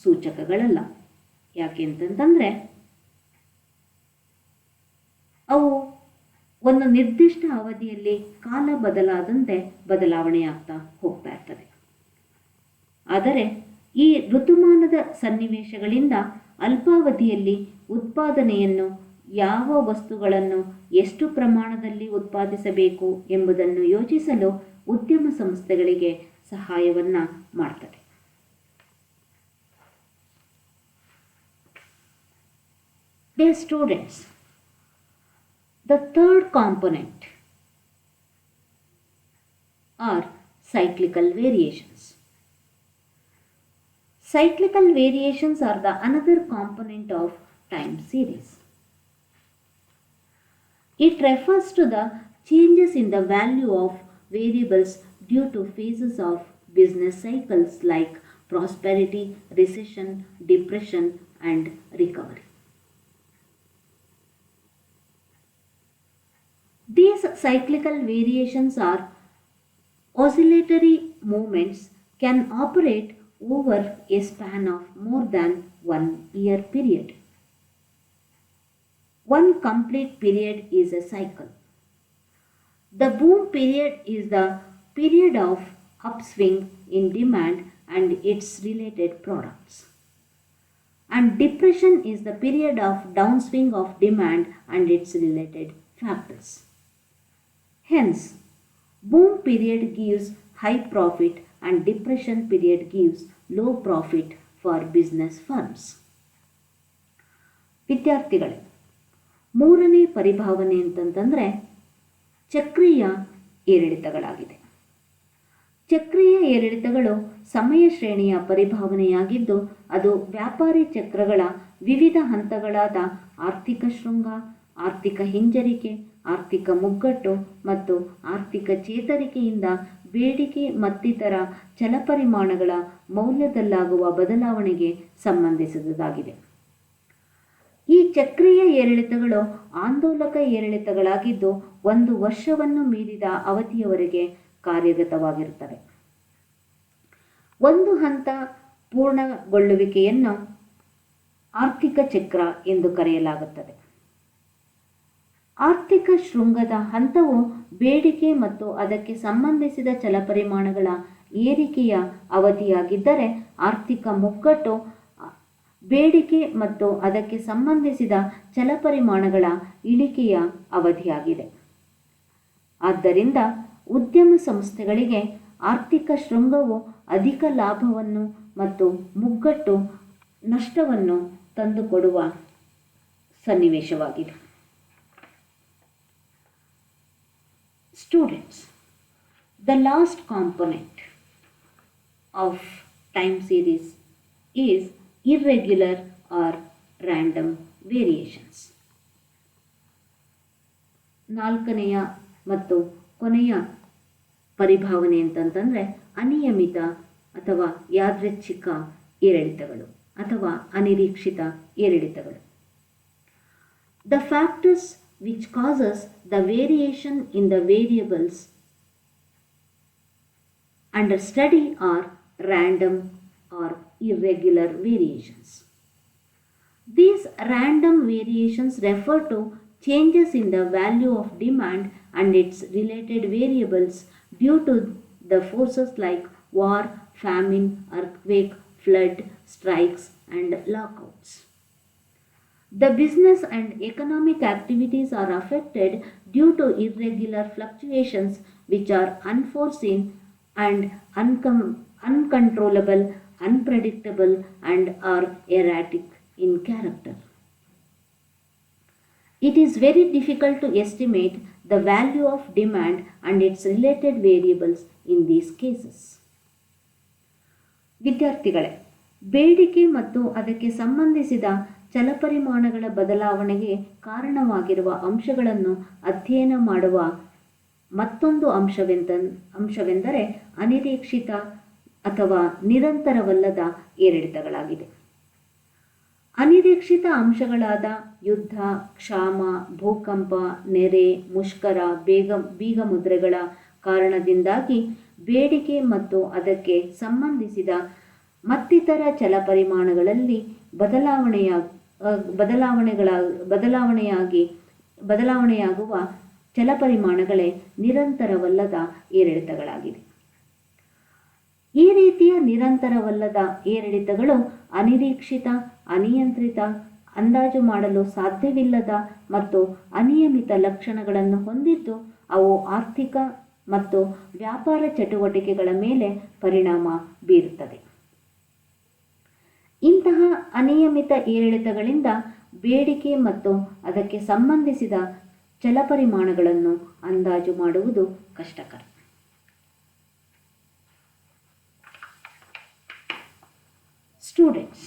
ಸೂಚಕಗಳಲ್ಲ. ಯಾಕೆಂತಂದರೆ ಅವು ಒಂದು ನಿರ್ದಿಷ್ಟ ಅವಧಿಯಲ್ಲಿ ಕಾಲ ಬದಲಾದಂತೆ ಬದಲಾವಣೆಯಾಗ್ತಾ ಹೋಗ್ತಾ ಇರ್ತದೆ. ಆದರೆ ಈ ಋತುಮಾನದ ಸನ್ನಿವೇಶಗಳಿಂದ ಅಲ್ಪಾವಧಿಯಲ್ಲಿ ಉತ್ಪಾದನೆಯನ್ನು, ಯಾವ ವಸ್ತುಗಳನ್ನು ಎಷ್ಟು ಪ್ರಮಾಣದಲ್ಲಿ ಉತ್ಪಾದಿಸಬೇಕು ಎಂಬುದನ್ನು ಯೋಚಿಸಲು ಉದ್ಯಮ ಸಂಸ್ಥೆಗಳಿಗೆ ಸಹಾಯವನ್ನ ಮಾಡ್ತದೆ. Dear students, the third component are cyclical variations. Cyclical variations are the another component of time series. It refers to the changes in the value of variables due to phases of business cycles like prosperity, recession, depression, and recovery. These cyclical variations are oscillatory movements can operate over a span of more than 1 year period. One complete period is a cycle. The boom period is the period of upswing in demand and its related products. And depression is the period of downswing of demand and its related factors. Hence, boom period gives high profit and depression period gives low profit for business firms. ವಿದ್ಯಾರ್ಥಿಗಳೇ, ಮೂರನೇ ಪರಿಭಾವನೆ ಅಂತಂತಂದರೆ ಚಕ್ರೀಯ ಏರಿಳಿತಗಳಾಗಿದೆ. ಚಕ್ರೀಯ ಏರಿಳಿತಗಳು ಸಮಯ ಶ್ರೇಣಿಯ ಪರಿಭಾವನೆಯಾಗಿದ್ದು ಅದು ವ್ಯಾಪಾರಿ ಚಕ್ರಗಳ ವಿವಿಧ ಹಂತಗಳಾದ ಆರ್ಥಿಕ ಶೃಂಗ, ಆರ್ಥಿಕ ಹಿಂಜರಿಕೆ, ಆರ್ಥಿಕ ಮುಗ್ಗಟ್ಟು ಮತ್ತು ಆರ್ಥಿಕ ಚೇತರಿಕೆಯಿಂದ ಬೇಡಿಕೆ ಮತ್ತಿತರ ಚಲಪರಿಮಾಣಗಳ ಮೌಲ್ಯದಲ್ಲಾಗುವ ಬದಲಾವಣೆಗೆ ಸಂಬಂಧಿಸಿದುದಾಗಿದೆ. ಈ ಚಕ್ರೀಯ ಏರಿಳಿತಗಳು ಆಂದೋಲಕ ಏರಿಳಿತಗಳಾಗಿದ್ದು ಒಂದು ವರ್ಷವನ್ನು ಮೀರಿದ ಅವಧಿಯವರೆಗೆ ಕಾರ್ಯಗತವಾಗಿರುತ್ತವೆ. ಒಂದು ಹಂತ ಪೂರ್ಣಗೊಳ್ಳುವಿಕೆಯನ್ನು ಆರ್ಥಿಕ ಚಕ್ರ ಎಂದು ಕರೆಯಲಾಗುತ್ತದೆ. ಆರ್ಥಿಕ ಶೃಂಗದ ಹಂತವು ಬೇಡಿಕೆ ಮತ್ತು ಅದಕ್ಕೆ ಸಂಬಂಧಿಸಿದ ಚಲಪರಿಮಾಣಗಳ ಏರಿಕೆಯ ಅವಧಿಯಾಗಿದ್ದರೆ, ಆರ್ಥಿಕ ಮುಗ್ಗಟ್ಟು ಬೇಡಿಕೆ ಮತ್ತು ಅದಕ್ಕೆ ಸಂಬಂಧಿಸಿದ ಚಲಪರಿಮಾಣಗಳ ಇಳಿಕೆಯ ಅವಧಿಯಾಗಿದೆ. ಆದ್ದರಿಂದ ಉದ್ಯಮ ಸಂಸ್ಥೆಗಳಿಗೆ ಆರ್ಥಿಕ ಶೃಂಗವು ಅಧಿಕ ಲಾಭವನ್ನು ಮತ್ತು ಮುಗ್ಗಟ್ಟು ನಷ್ಟವನ್ನು ತಂದುಕೊಡುವ ಸನ್ನಿವೇಶವಾಗಿದೆ. Students, the last component of time series is irregular or random variations. ನಾಲ್ಕನೆಯ ಮತ್ತು ಕೊನೆಯ ಪರಿಭಾವನೆ ಅಂತಂತಂದರೆ ಅನಿಯಮಿತ ಅಥವಾ ಯಾದೃಚ್ಛಿಕ ಏರಿಳಿತಗಳು ಅಥವಾ ಅನಿರೀಕ್ಷಿತ ಏರಿಳಿತಗಳು. The factors which causes the variation in the variables under study are random or irregular variations. These random variations refer to changes in the value of demand and its related variables due to the forces like war, famine, earthquake, flood, strikes, and lockouts. The business and economic activities are affected due to irregular fluctuations which are unforeseen and uncontrollable, unpredictable, and are erratic in character. It is very difficult to estimate the value of demand and its related variables in these cases. ವಿದ್ಯಾರ್ಥಿಗಳೇ, ಬೇಡಿಕೆ ಮತ್ತು ಅದಕ್ಕೆ ಸಂಬಂಧಿಸಿದ ಚಲಪರಿಮಾಣಗಳ ಬದಲಾವಣೆಗೆ ಕಾರಣವಾಗಿರುವ ಅಂಶಗಳನ್ನು ಅಧ್ಯಯನ ಮಾಡುವ ಮತ್ತೊಂದು ಅಂಶವೆಂದರೆ ಅನಿರೀಕ್ಷಿತ ಅಥವಾ ನಿರಂತರವಲ್ಲದ ಏರಿಳಿತಗಳಾಗಿದೆ. ಅನಿರೀಕ್ಷಿತ ಅಂಶಗಳಾದ ಯುದ್ಧ, ಕ್ಷಾಮ, ಭೂಕಂಪ, ನೆರೆ, ಮುಷ್ಕರ, ಬೀಗಮುದ್ರೆಗಳ ಕಾರಣದಿಂದಾಗಿ ಬೇಡಿಕೆ ಮತ್ತು ಅದಕ್ಕೆ ಸಂಬಂಧಿಸಿದ ಮತ್ತಿತರ ಚಲಪರಿಮಾಣಗಳಲ್ಲಿ ಬದಲಾವಣೆಯಾಗುವ ಚಲಪರಿಮಾಣಗಳೇ ನಿರಂತರವಲ್ಲದ ಏರಿಳಿತಗಳಾಗಿವೆ. ಈ ರೀತಿಯ ನಿರಂತರವಲ್ಲದ ಏರಿಳಿತಗಳು ಅನಿರೀಕ್ಷಿತ, ಅನಿಯಂತ್ರಿತ, ಅಂದಾಜು ಮಾಡಲು ಸಾಧ್ಯವಿಲ್ಲದ ಮತ್ತು ಅನಿಯಮಿತ ಲಕ್ಷಣಗಳನ್ನು ಹೊಂದಿದ್ದು ಅವು ಆರ್ಥಿಕ ಮತ್ತು ವ್ಯಾಪಾರ ಚಟುವಟಿಕೆಗಳ ಮೇಲೆ ಪರಿಣಾಮ ಬೀರುತ್ತದೆ. ಇಂತಹ ಅನಿಯಮಿತ ಏರಿಳಿತಗಳಿಂದ ಬೇಡಿಕೆ ಮತ್ತು ಅದಕ್ಕೆ ಸಂಬಂಧಿಸಿದ ಚಲಪರಿಮಾಣಗಳನ್ನು ಅಂದಾಜು ಮಾಡುವುದು ಕಷ್ಟಕರ. Students,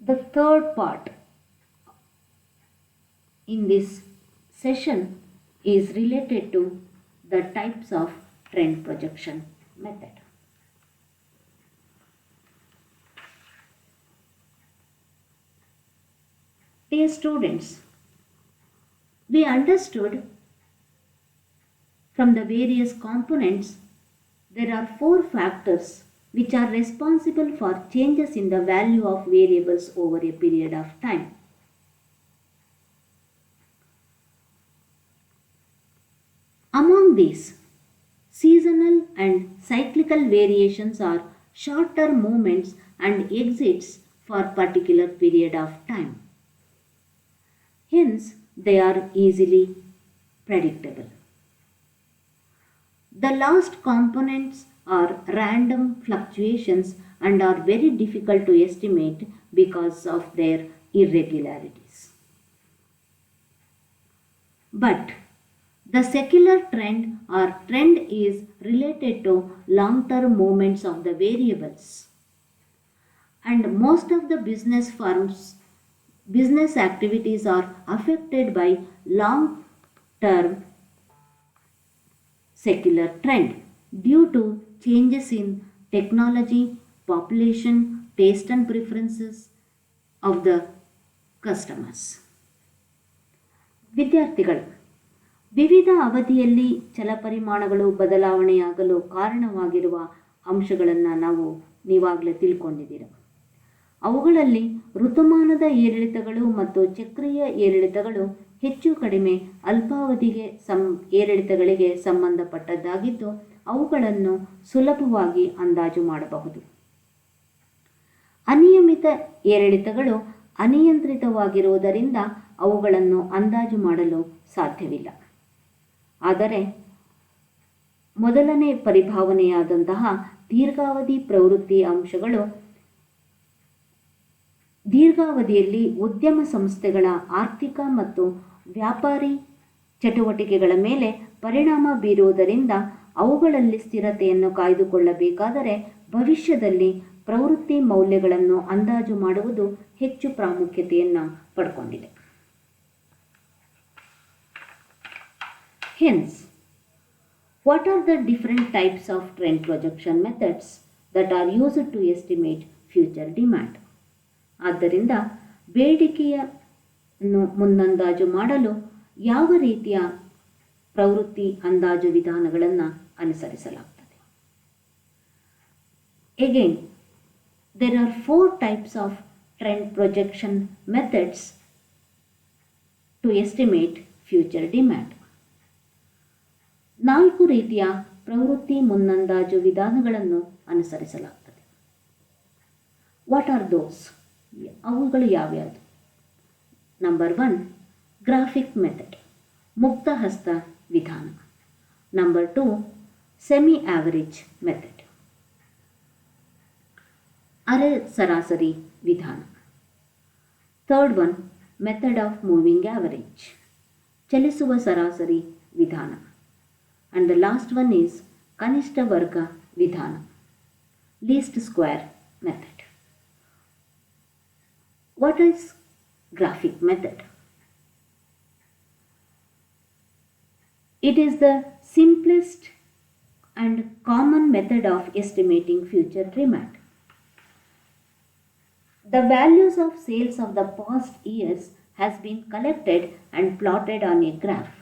the third part in this session is related to the types of trend projection method. Dear students, we understood from the various components there are 4 factors which are responsible for changes in the value of variables over a period of time. Among these, seasonal and cyclical variations are short-term movements and exits for particular period of time. Hence, they are easily predictable. The last components are random fluctuations and are very difficult to estimate because of their irregularities. But the secular trend or trend is related to long-term movements of the variables, and most of the business activities are affected by long-term secular trend due to changes in technology, population, taste and preferences of the customers. ವಿದ್ಯಾರ್ಥಿಗಳು, ವಿವಿಧ ಅವಧಿಯಲ್ಲಿ ಚಲಪರಿಮಾಣಗಳು ಬದಲಾವಣೆಯಾಗಲು ಕಾರಣವಾಗಿರುವ ಅಂಶಗಳನ್ನು ನೀವಾಗಲೇ ತಿಳ್ಕೊಂಡಿದ್ದೀರ. ಅವುಗಳಲ್ಲಿ ಋತುಮಾನದ ಏರಿಳಿತಗಳು ಮತ್ತು ಚಕ್ರೀಯ ಏರಿಳಿತಗಳು ಹೆಚ್ಚು ಕಡಿಮೆ ಅಲ್ಪಾವಧಿಗೆ ಏರಿಳಿತಗಳಿಗೆ ಸಂಬಂಧಪಟ್ಟದ್ದಾಗಿದ್ದು ಅವುಗಳನ್ನು ಸುಲಭವಾಗಿ ಅಂದಾಜು ಮಾಡಬಹುದು. ಅನಿಯಮಿತ ಏರಿಳಿತಗಳು ಅನಿಯಂತ್ರಿತವಾಗಿರುವುದರಿಂದ ಅವುಗಳನ್ನು ಅಂದಾಜು ಮಾಡಲು ಸಾಧ್ಯವಿಲ್ಲ. ಆದರೆ ಮೊದಲನೇ ಪರಿಭಾವನೆಯಾದಂತಹ ದೀರ್ಘಾವಧಿ ಪ್ರವೃತ್ತಿ ಅಂಶಗಳು ದೀರ್ಘಾವಧಿಯಲ್ಲಿ ಉದ್ಯಮ ಸಂಸ್ಥೆಗಳ ಆರ್ಥಿಕ ಮತ್ತು ವ್ಯಾಪಾರಿ ಚಟುವಟಿಕೆಗಳ ಮೇಲೆ ಪರಿಣಾಮ ಬೀರುವುದರಿಂದ ಅವುಗಳಲ್ಲಿ ಸ್ಥಿರತೆಯನ್ನು ಕಾಯ್ದುಕೊಳ್ಳಬೇಕಾದರೆ ಭವಿಷ್ಯದಲ್ಲಿ ಪ್ರವೃತ್ತಿ ಮೌಲ್ಯಗಳನ್ನು ಅಂದಾಜು ಮಾಡುವುದು ಹೆಚ್ಚು ಪ್ರಾಮುಖ್ಯತೆಯನ್ನು ಪಡ್ಕೊಂಡಿದೆ. Hence, what are the different types of trend projection methods that are used to estimate future demand? ಆದ್ದರಿಂದ ಬೇಡಿಕೆಯನ್ನು ಮುನ್ನಂದಾಜು ಮಾಡಲು ಯಾವ ರೀತಿಯ ಪ್ರವೃತ್ತಿ ಅಂದಾಜು ವಿಧಾನಗಳನ್ನು ಅನುಸರಿಸಲಾಗುತ್ತದೆ? Again, there are 4 types of trend projection methods to estimate future demand. 4 ರೀತಿಯ ಪ್ರವೃತ್ತಿ ಮುನ್ನಂದಾಜು ವಿಧಾನಗಳನ್ನು ಅನುಸರಿಸಲಾಗುತ್ತದೆ. What are those? ಅವುಗಳು ಯಾವ್ಯಾವುದು? Number 1, graphic method, ಮುಕ್ತ ಹಸ್ತ ವಿಧಾನ. Number 2, semi-average method, ಅರೆ ಸರಾಸರಿ ವಿಧಾನ. Third one, method of moving average, ಚಲಿಸುವ ಸರಾಸರಿ ವಿಧಾನ. And the last one is ಕನಿಷ್ಠ ವರ್ಗ ವಿಧಾನ, least square method. What is graphic method? It is the simplest and common method of estimating future demand. The values of sales of the past years has been collected and plotted on a graph.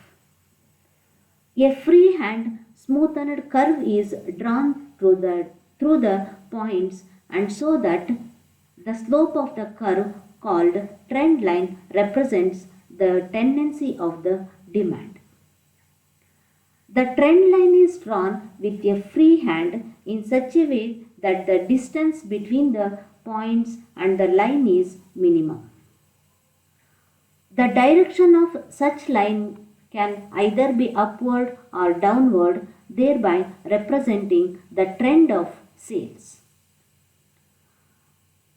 A freehand smoothened curve is drawn through the points, and so that the slope of the curve called trend line represents the tendency of the demand. The trend line is drawn with a free hand in such a way that the distance between the points and the line is minimum. The direction of such line can either be upward or downward, thereby representing the trend of sales.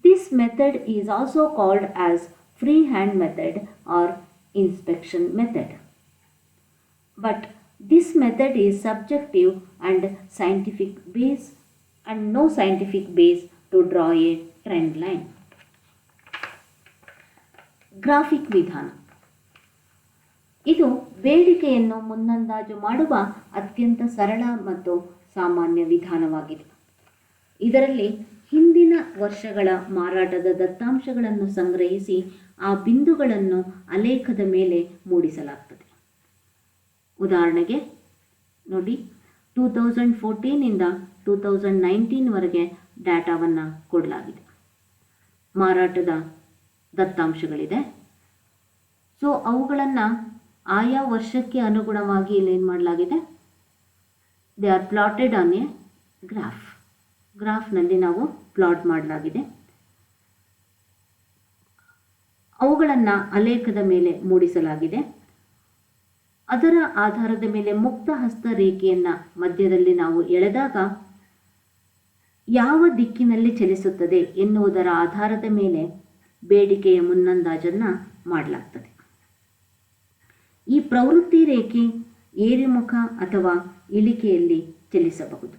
This method is also called as freehand method or inspection method. But this method is subjective and no scientific base to draw a trend line. Graphic ವಿಧಾನ, ಇದು ಬೇಡಿಕೆಯನ್ನು ಮುನ್ನಂದಾಜು ಮಾಡುವ ಅತ್ಯಂತ ಸರಳ ಮತ್ತು ಸಾಮಾನ್ಯ ವಿಧಾನವಾಗಿದೆ. ಇದರಲ್ಲಿ ಹಿಂದಿನ ವರ್ಷಗಳ ಮಾರಾಟದ ದತ್ತಾಂಶಗಳನ್ನು ಸಂಗ್ರಹಿಸಿ ಆ ಬಿಂದುಗಳನ್ನು ಆಲೇಖದ ಮೇಲೆ ಮೂಡಿಸಲಾಗ್ತದೆ. ಉದಾಹರಣೆಗೆ ನೋಡಿ, 2014 2019ವರೆಗೆ ಡಾಟಾವನ್ನು ಕೊಡಲಾಗಿದೆ. ಮಾರಾಟದ ದತ್ತಾಂಶಗಳಿದೆ. ಸೊ ಅವುಗಳನ್ನು ಆಯಾ ವರ್ಷಕ್ಕೆ ಅನುಗುಣವಾಗಿ ಇಲ್ಲೇನು ಮಾಡಲಾಗಿದೆ, they are plotted on a ಗ್ರಾಫ್ನಲ್ಲಿ ನಾವು ಪ್ಲಾಟ್ ಮಾಡಲಾಗಿದೆ. ಅವುಗಳನ್ನು ಆಲೇಖದ ಮೇಲೆ ಮೂಡಿಸಲಾಗಿದೆ. ಅದರ ಆಧಾರದ ಮೇಲೆ ಮುಕ್ತ ಹಸ್ತ ರೇಖೆಯನ್ನು ಮಧ್ಯದಲ್ಲಿ ನಾವು ಎಳೆದಾಗ ಯಾವ ದಿಕ್ಕಿನಲ್ಲಿ ಚಲಿಸುತ್ತದೆ ಎನ್ನುವುದರ ಆಧಾರದ ಮೇಲೆ ಬೇಡಿಕೆಯ ಮುನ್ನಂದಾಜನ್ನು ಮಾಡಲಾಗ್ತದೆ. ಈ ಪ್ರವೃತ್ತಿ ರೇಖೆ ಏರಿಮುಖ ಅಥವಾ ಇಳಿಕೆಯಲ್ಲಿ ಚಲಿಸಬಹುದು.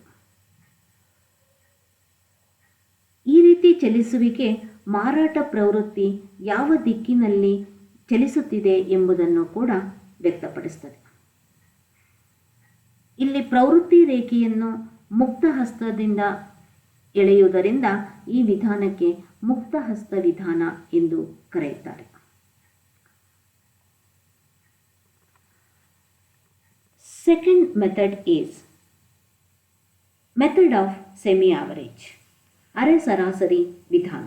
ಈ ರೀತಿ ಚಲಿಸುವಿಕೆ ಮಾರಾಟ ಪ್ರವೃತ್ತಿ ಯಾವ ದಿಕ್ಕಿನಲ್ಲಿ ಚಲಿಸುತ್ತಿದೆ ಎಂಬುದನ್ನು ಕೂಡ ವ್ಯಕ್ತಪಡಿಸುತ್ತದೆ. ಇಲ್ಲಿ ಪ್ರವೃತ್ತಿ ರೇಖೆಯನ್ನು ಮುಕ್ತ ಹಸ್ತದಿಂದ ಎಳೆಯುವುದರಿಂದ ಈ ವಿಧಾನಕ್ಕೆ ಮುಕ್ತ ಹಸ್ತ ವಿಧಾನ ಎಂದು ಕರೆಯುತ್ತಾರೆ. Second method is method of semi-average, ಅರೆ ಸರಾಸರಿ ವಿಧಾನ.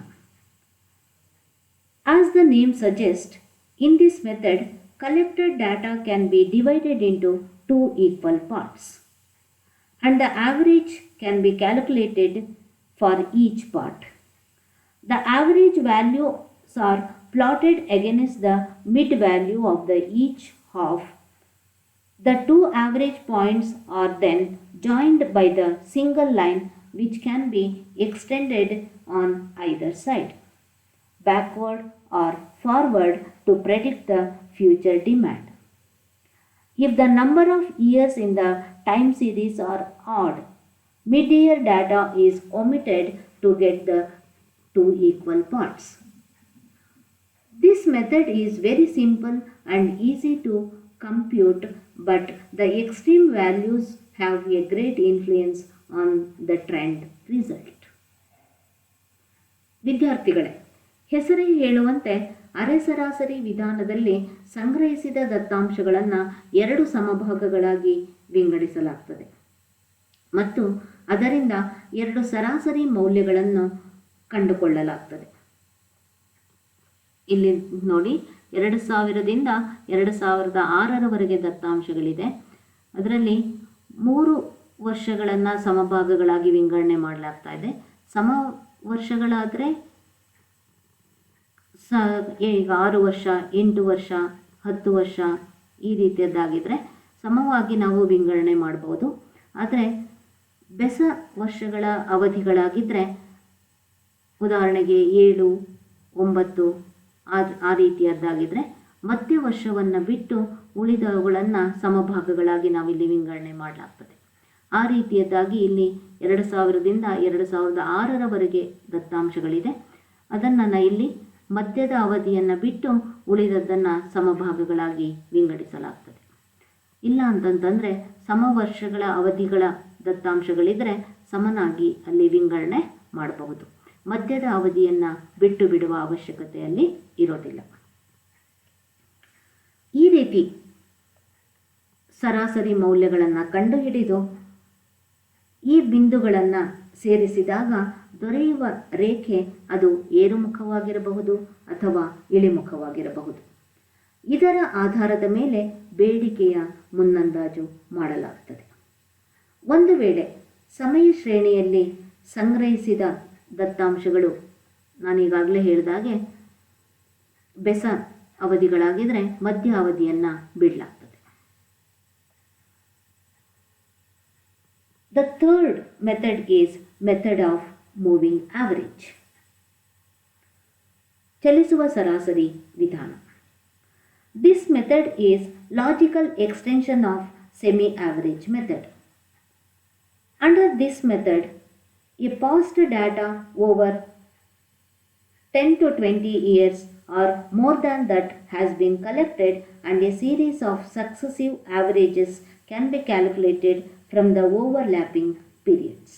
As the name suggests, in this method, collected data can be divided into two equal parts, and the average can be calculated for each part. The average values are plotted against the mid value of the each half. The two average points are then joined by the single line, which can be extended on either side, backward or forward, to predict the future demand. If the number of years in the time series are odd, mid-year data is omitted to get the two equal parts. This method is very simple and easy to compute, but the extreme values have a great influence on the trend result. ವಿದ್ಯಾರ್ಥಿಗಳೇ, ಹೆಸರೇ ಹೇಳುವಂತೆ ಅರೆ ಸರಾಸರಿ ವಿಧಾನದಲ್ಲಿ ಸಂಗ್ರಹಿಸಿದ ದತ್ತಾಂಶಗಳನ್ನು ಎರಡು ಸಮಭಾಗಗಳಾಗಿ ವಿಂಗಡಿಸಲಾಗ್ತದೆ ಮತ್ತು ಅದರಿಂದ ಎರಡು ಸರಾಸರಿ ಮೌಲ್ಯಗಳನ್ನು ಕಂಡುಕೊಳ್ಳಲಾಗ್ತದೆ. ಇಲ್ಲಿ ನೋಡಿ, 2000ರಿಂದ 2006ರವರೆಗೆ ದತ್ತಾಂಶಗಳಿದೆ. ಅದರಲ್ಲಿ 3 ವರ್ಷಗಳನ್ನು ಸಮಭಾಗಗಳಾಗಿ ವಿಂಗಡಣೆ ಮಾಡಲಾಗ್ತಾ ಇದೆ. ಸಮ ವರ್ಷಗಳಾದರೆ ಈಗ 6 ವರ್ಷ, 8 ವರ್ಷ, 10 ವರ್ಷ ಈ ರೀತಿಯದ್ದಾಗಿದ್ದರೆ ಸಮವಾಗಿ ನಾವು ವಿಂಗಡಣೆ ಮಾಡ್ಬೋದು. ಆದರೆ ಬೆಸ ವರ್ಷಗಳ ಅವಧಿಗಳಾಗಿದ್ದರೆ ಉದಾಹರಣೆಗೆ 7, 9 ಆ ರೀತಿಯದ್ದಾಗಿದ್ದರೆ ಮಧ್ಯ ವರ್ಷವನ್ನು ಬಿಟ್ಟು ಉಳಿದವುಗಳನ್ನು ಸಮಭಾಗಗಳಾಗಿ ನಾವಿಲ್ಲಿ ವಿಂಗಡಣೆ ಮಾಡಲಾಗ್ತದೆ. ಆ ರೀತಿಯದ್ದಾಗಿ ಇಲ್ಲಿ 2000ರಿಂದ 2006ರವರೆಗೆ ದತ್ತಾಂಶಗಳಿದೆ. ಅದನ್ನು ಇಲ್ಲಿ ಮಧ್ಯದ ಅವಧಿಯನ್ನು ಬಿಟ್ಟು ಉಳಿದದ್ದನ್ನು ಸಮಭಾಗಗಳಾಗಿ ವಿಂಗಡಿಸಲಾಗ್ತದೆ. ಇಲ್ಲ ಅಂತಂತಂದರೆ ಸಮವರ್ಷಗಳ ಅವಧಿಗಳ ದತ್ತಾಂಶಗಳಿದ್ದರೆ ಸಮನಾಗಿ ಅಲ್ಲಿ ವಿಂಗಡಣೆ ಮಾಡಬಹುದು. ಮಧ್ಯದ ಅವಧಿಯನ್ನು ಬಿಟ್ಟು ಬಿಡುವ ಅವಶ್ಯಕತೆಯಲ್ಲಿ ಇರೋದಿಲ್ಲ. ಈ ರೀತಿ ಸರಾಸರಿ ಮೌಲ್ಯಗಳನ್ನು ಕಂಡುಹಿಡಿದು ಈ ಬಿಂದುಗಳನ್ನು ಸೇರಿಸಿದಾಗ ದೊರೆಯುವ ರೇಖೆ ಅದು ಏರುಮುಖವಾಗಿರಬಹುದು ಅಥವಾ ಇಳಿಮುಖವಾಗಿರಬಹುದು. ಇದರ ಆಧಾರದ ಮೇಲೆ ಬೇಡಿಕೆಯ ಮುನ್ನಂದಾಜು ಮಾಡಲಾಗ್ತದೆ. ಒಂದು ವೇಳೆ ಸಮಯ ಶ್ರೇಣಿಯಲ್ಲಿ ಸಂಗ್ರಹಿಸಿದ ದತ್ತಾಂಶಗಳು ನಾನೀಗಾಗಲೇ ಹೇಳಿದಾಗೆ ಬೆಸ ಅವಧಿಗಳಾಗಿದ್ದರೆ ಮಧ್ಯ ಅವಧಿಯನ್ನು ಬಿಡಲಾಗ್ತದೆ. The third method is method of moving average. ಚಲಿಸುವ ಸರಾಸರಿ ವಿಧಾನ. This method is logical extension of semi-average method. Under this method, a past data over 10 to 20 years or more than that has been collected and a series of successive averages can be calculated from the overlapping periods.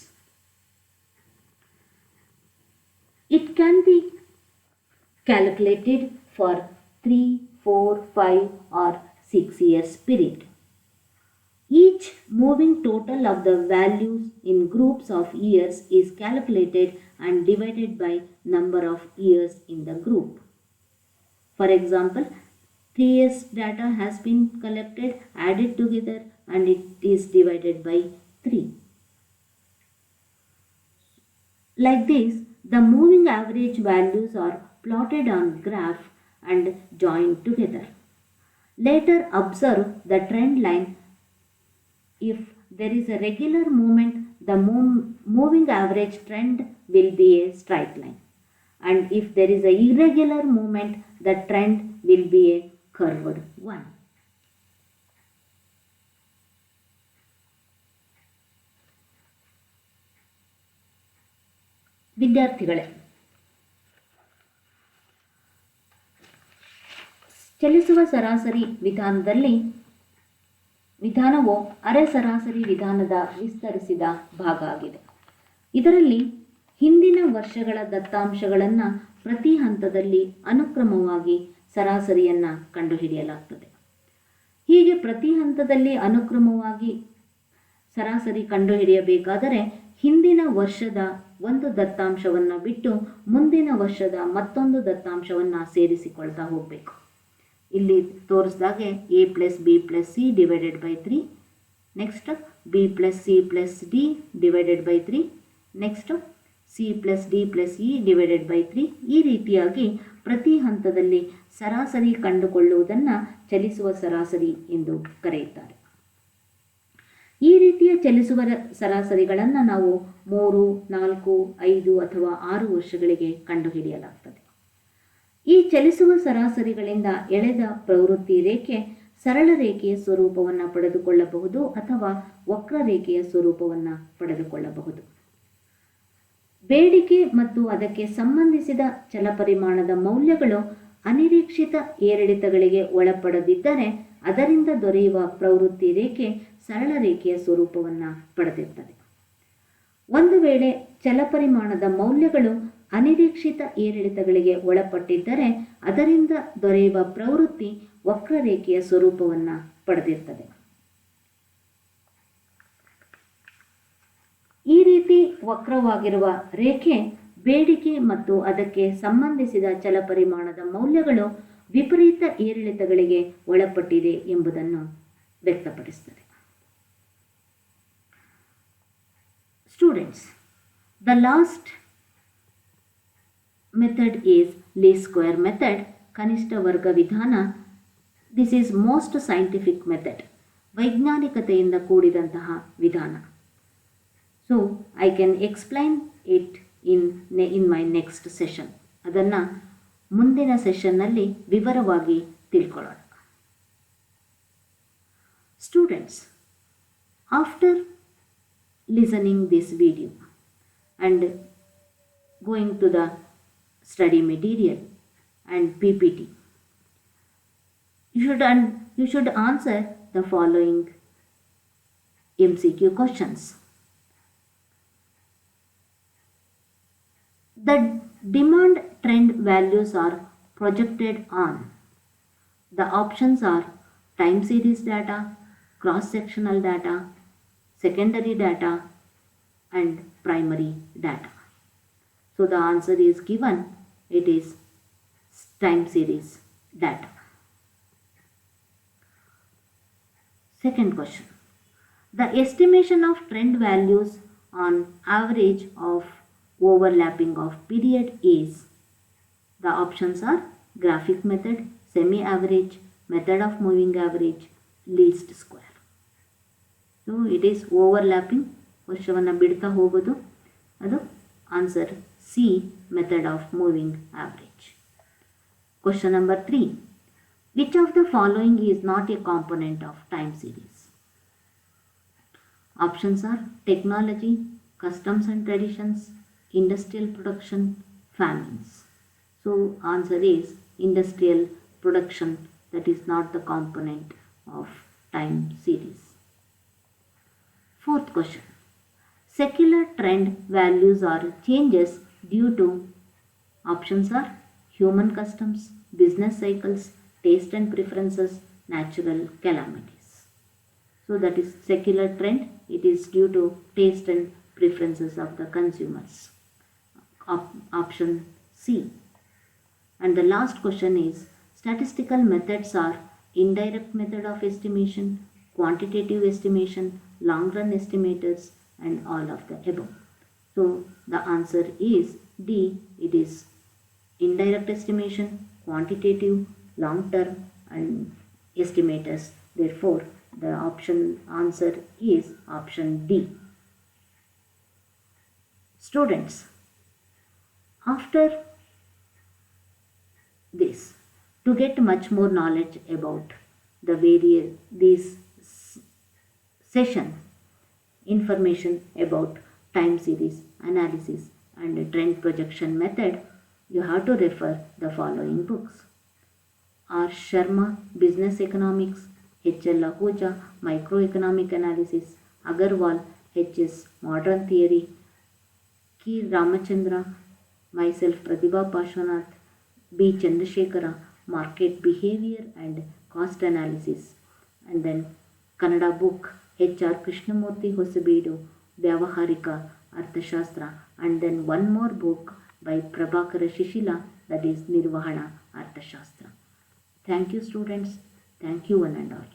It can be calculated for 3, 4, 5 or 6 years period. Each moving total of the values in groups of years is calculated and divided by number of years in the group. For example, 3 years data has been collected, added together and it is divided by 3. Like this, the moving average values are plotted on graph and joined together. Later observe the trend line. If there is a regular movement, the moving average trend will be a straight line. And if there is a irregular movement, the trend will be a curved one. ವಿದ್ಯಾರ್ಥಿಗಳೇ, ಚಲಿಸುವ ಸರಾಸರಿ ವಿಧಾನವು ಅರೆ ಸರಾಸರಿ ವಿಧಾನದ ವಿಸ್ತರಿಸಿದ ಭಾಗ ಆಗಿದೆ. ಇದರಲ್ಲಿ ಹಿಂದಿನ ವರ್ಷಗಳ ದತ್ತಾಂಶಗಳನ್ನು ಪ್ರತಿ ಹಂತದಲ್ಲಿ ಅನುಕ್ರಮವಾಗಿ ಸರಾಸರಿಯನ್ನು ಕಂಡುಹಿಡಿಯಲಾಗ್ತದೆ. ಹೀಗೆ ಪ್ರತಿ ಹಂತದಲ್ಲಿ ಅನುಕ್ರಮವಾಗಿ ಸರಾಸರಿ ಕಂಡುಹಿಡಿಯಬೇಕಾದರೆ ಹಿಂದಿನ ವರ್ಷದ ಒಂದು ದತ್ತಾಂಶವನ್ನು ಬಿಟ್ಟು ಮುಂದಿನ ವರ್ಷದ ಮತ್ತೊಂದು ದತ್ತಾಂಶವನ್ನು ಸೇರಿಸಿಕೊಳ್ತಾ ಹೋಗಬೇಕು. ಇಲ್ಲಿ ತೋರಿಸಿದಾಗೆ a + b + c divided by 3, next b + c + d divided by 3, next c + d + e divided by 3. ಈ ರೀತಿಯಾಗಿ ಪ್ರತಿ ಹಂತದಲ್ಲಿ ಸರಾಸರಿ ಕಂಡುಕೊಳ್ಳುವುದನ್ನು ಚಲಿಸುವ ಸರಾಸರಿ ಎಂದು ಕರೆಯುತ್ತಾರೆ. ಈ ರೀತಿಯ ಚಲಿಸುವ ಸರಾಸರಿಗಳನ್ನು ನಾವು 3, 4, 5 ಅಥವಾ 6 ವರ್ಷಗಳಿಗೆ ಕಂಡುಹಿಡಿಯಲಾಗ್ತದೆ. ಈ ಚಲಿಸುವ ಸರಾಸರಿಗಳಿಂದ ಎಳೆದ ಪ್ರವೃತ್ತಿ ರೇಖೆ ಸರಳ ರೇಖೆಯ ಸ್ವರೂಪವನ್ನು ಪಡೆದುಕೊಳ್ಳಬಹುದು ಅಥವಾ ವಕ್ರರೇಖೆಯ ಸ್ವರೂಪವನ್ನು ಪಡೆದುಕೊಳ್ಳಬಹುದು. ಬೇಡಿಕೆ ಮತ್ತು ಅದಕ್ಕೆ ಸಂಬಂಧಿಸಿದ ಚಲಪರಿಮಾಣದ ಮೌಲ್ಯಗಳು ಅನಿರೀಕ್ಷಿತ ಏರಿಳಿತಗಳಿಗೆ ಒಳಪಡದಿದ್ದರೆ ಅದರಿಂದ ದೊರೆಯುವ ಪ್ರವೃತ್ತಿ ರೇಖೆ ಸರಳ ರೇಖೆಯ ಸ್ವರೂಪವನ್ನು ಪಡೆದಿರ್ತದೆ. ಒಂದು ವೇಳೆ ಚಲಪರಿಮಾಣದ ಮೌಲ್ಯಗಳು ಅನಿರೀಕ್ಷಿತ ಏರಿಳಿತಗಳಿಗೆ ಒಳಪಟ್ಟಿದ್ದರೆ ಅದರಿಂದ ದೊರೆಯುವ ಪ್ರವೃತ್ತಿ ವಕ್ರರೇಖೆಯ ಸ್ವರೂಪವನ್ನು ಪಡೆದಿರ್ತದೆ. ಈ ರೀತಿ ವಕ್ರವಾಗಿರುವ ರೇಖೆ ಬೇಡಿಕೆ ಮತ್ತು ಅದಕ್ಕೆ ಸಂಬಂಧಿಸಿದ ಚಲಪರಿಮಾಣದ ಮೌಲ್ಯಗಳು ವಿಪರೀತ ಏರಿಳಿತಗಳಿಗೆ ಒಳಪಟ್ಟಿದೆ ಎಂಬುದನ್ನು ವ್ಯಕ್ತಪಡಿಸುತ್ತದೆ. Students, the last method is least square method, ಕನಿಷ್ಠ ವರ್ಗ ವಿಧಾನ. This is most scientific method, ವೈಜ್ಞಾನಿಕತೆಯಿಂದ ಕೂಡಿದಂತಹ ವಿಧಾನ. So I can explain it in my next session. ಅದನ್ನು ಮುಂದಿನ ಸೆಷನ್ನಲ್ಲಿ ವಿವರವಾಗಿ ತಿಳ್ಕೊಳ್ಳೋಣ. Students, after listening this video and going to the study material and PPT, you should answer the following MCQ questions. The demand trend values are projected on. The options are time series data, cross-sectional data, secondary data and primary data. So the answer is given, it is time series data. Second question. The estimation of trend values on average of overlapping of period is. The options are graphic method, semi-average, method of moving average, least square. So it is overlapping, ವರ್ಷವನ್ನು ಬಿಡ್ತಾ ಹೋಗೋದು. ಅದು answer C, method of moving average. Question number 3. Which of the following is not a component of time series? Options are technology, customs and traditions, industrial production, famines. So answer is industrial production, that is not the component of time series. Fourth question. Secular trend values are changes due to. Options are human customs, business cycles, taste and preferences, natural calamities. So that is secular trend. It is due to taste and preferences of the consumers. Option C. And the last question is statistical methods are indirect method of estimation, quantitative estimation, long run estimators and all of the above. So the answer is D, it is indirect estimation, quantitative, long term and estimators. Therefore the answer is option D. Students, after this, to get much more knowledge about the these session, information about time series analysis and trend projection method, you have to refer the following books: R. Sharma, Business Economics; H.L. Ahuja, Microeconomic Analysis; Agarwal, H.S. Modern Theory; K. Ramachandra, myself Pratibha Pashwanath; B. Chandrasekhara, Market Behavior and Cost Analysis; and then Kannada book H.R. Krishnamurthy Hosabedu, Vyavaharika Arthashastra, and then one more book by Prabhakara Shishila, that is Nirvahana Arthashastra. Thank you students. Thank you one and all.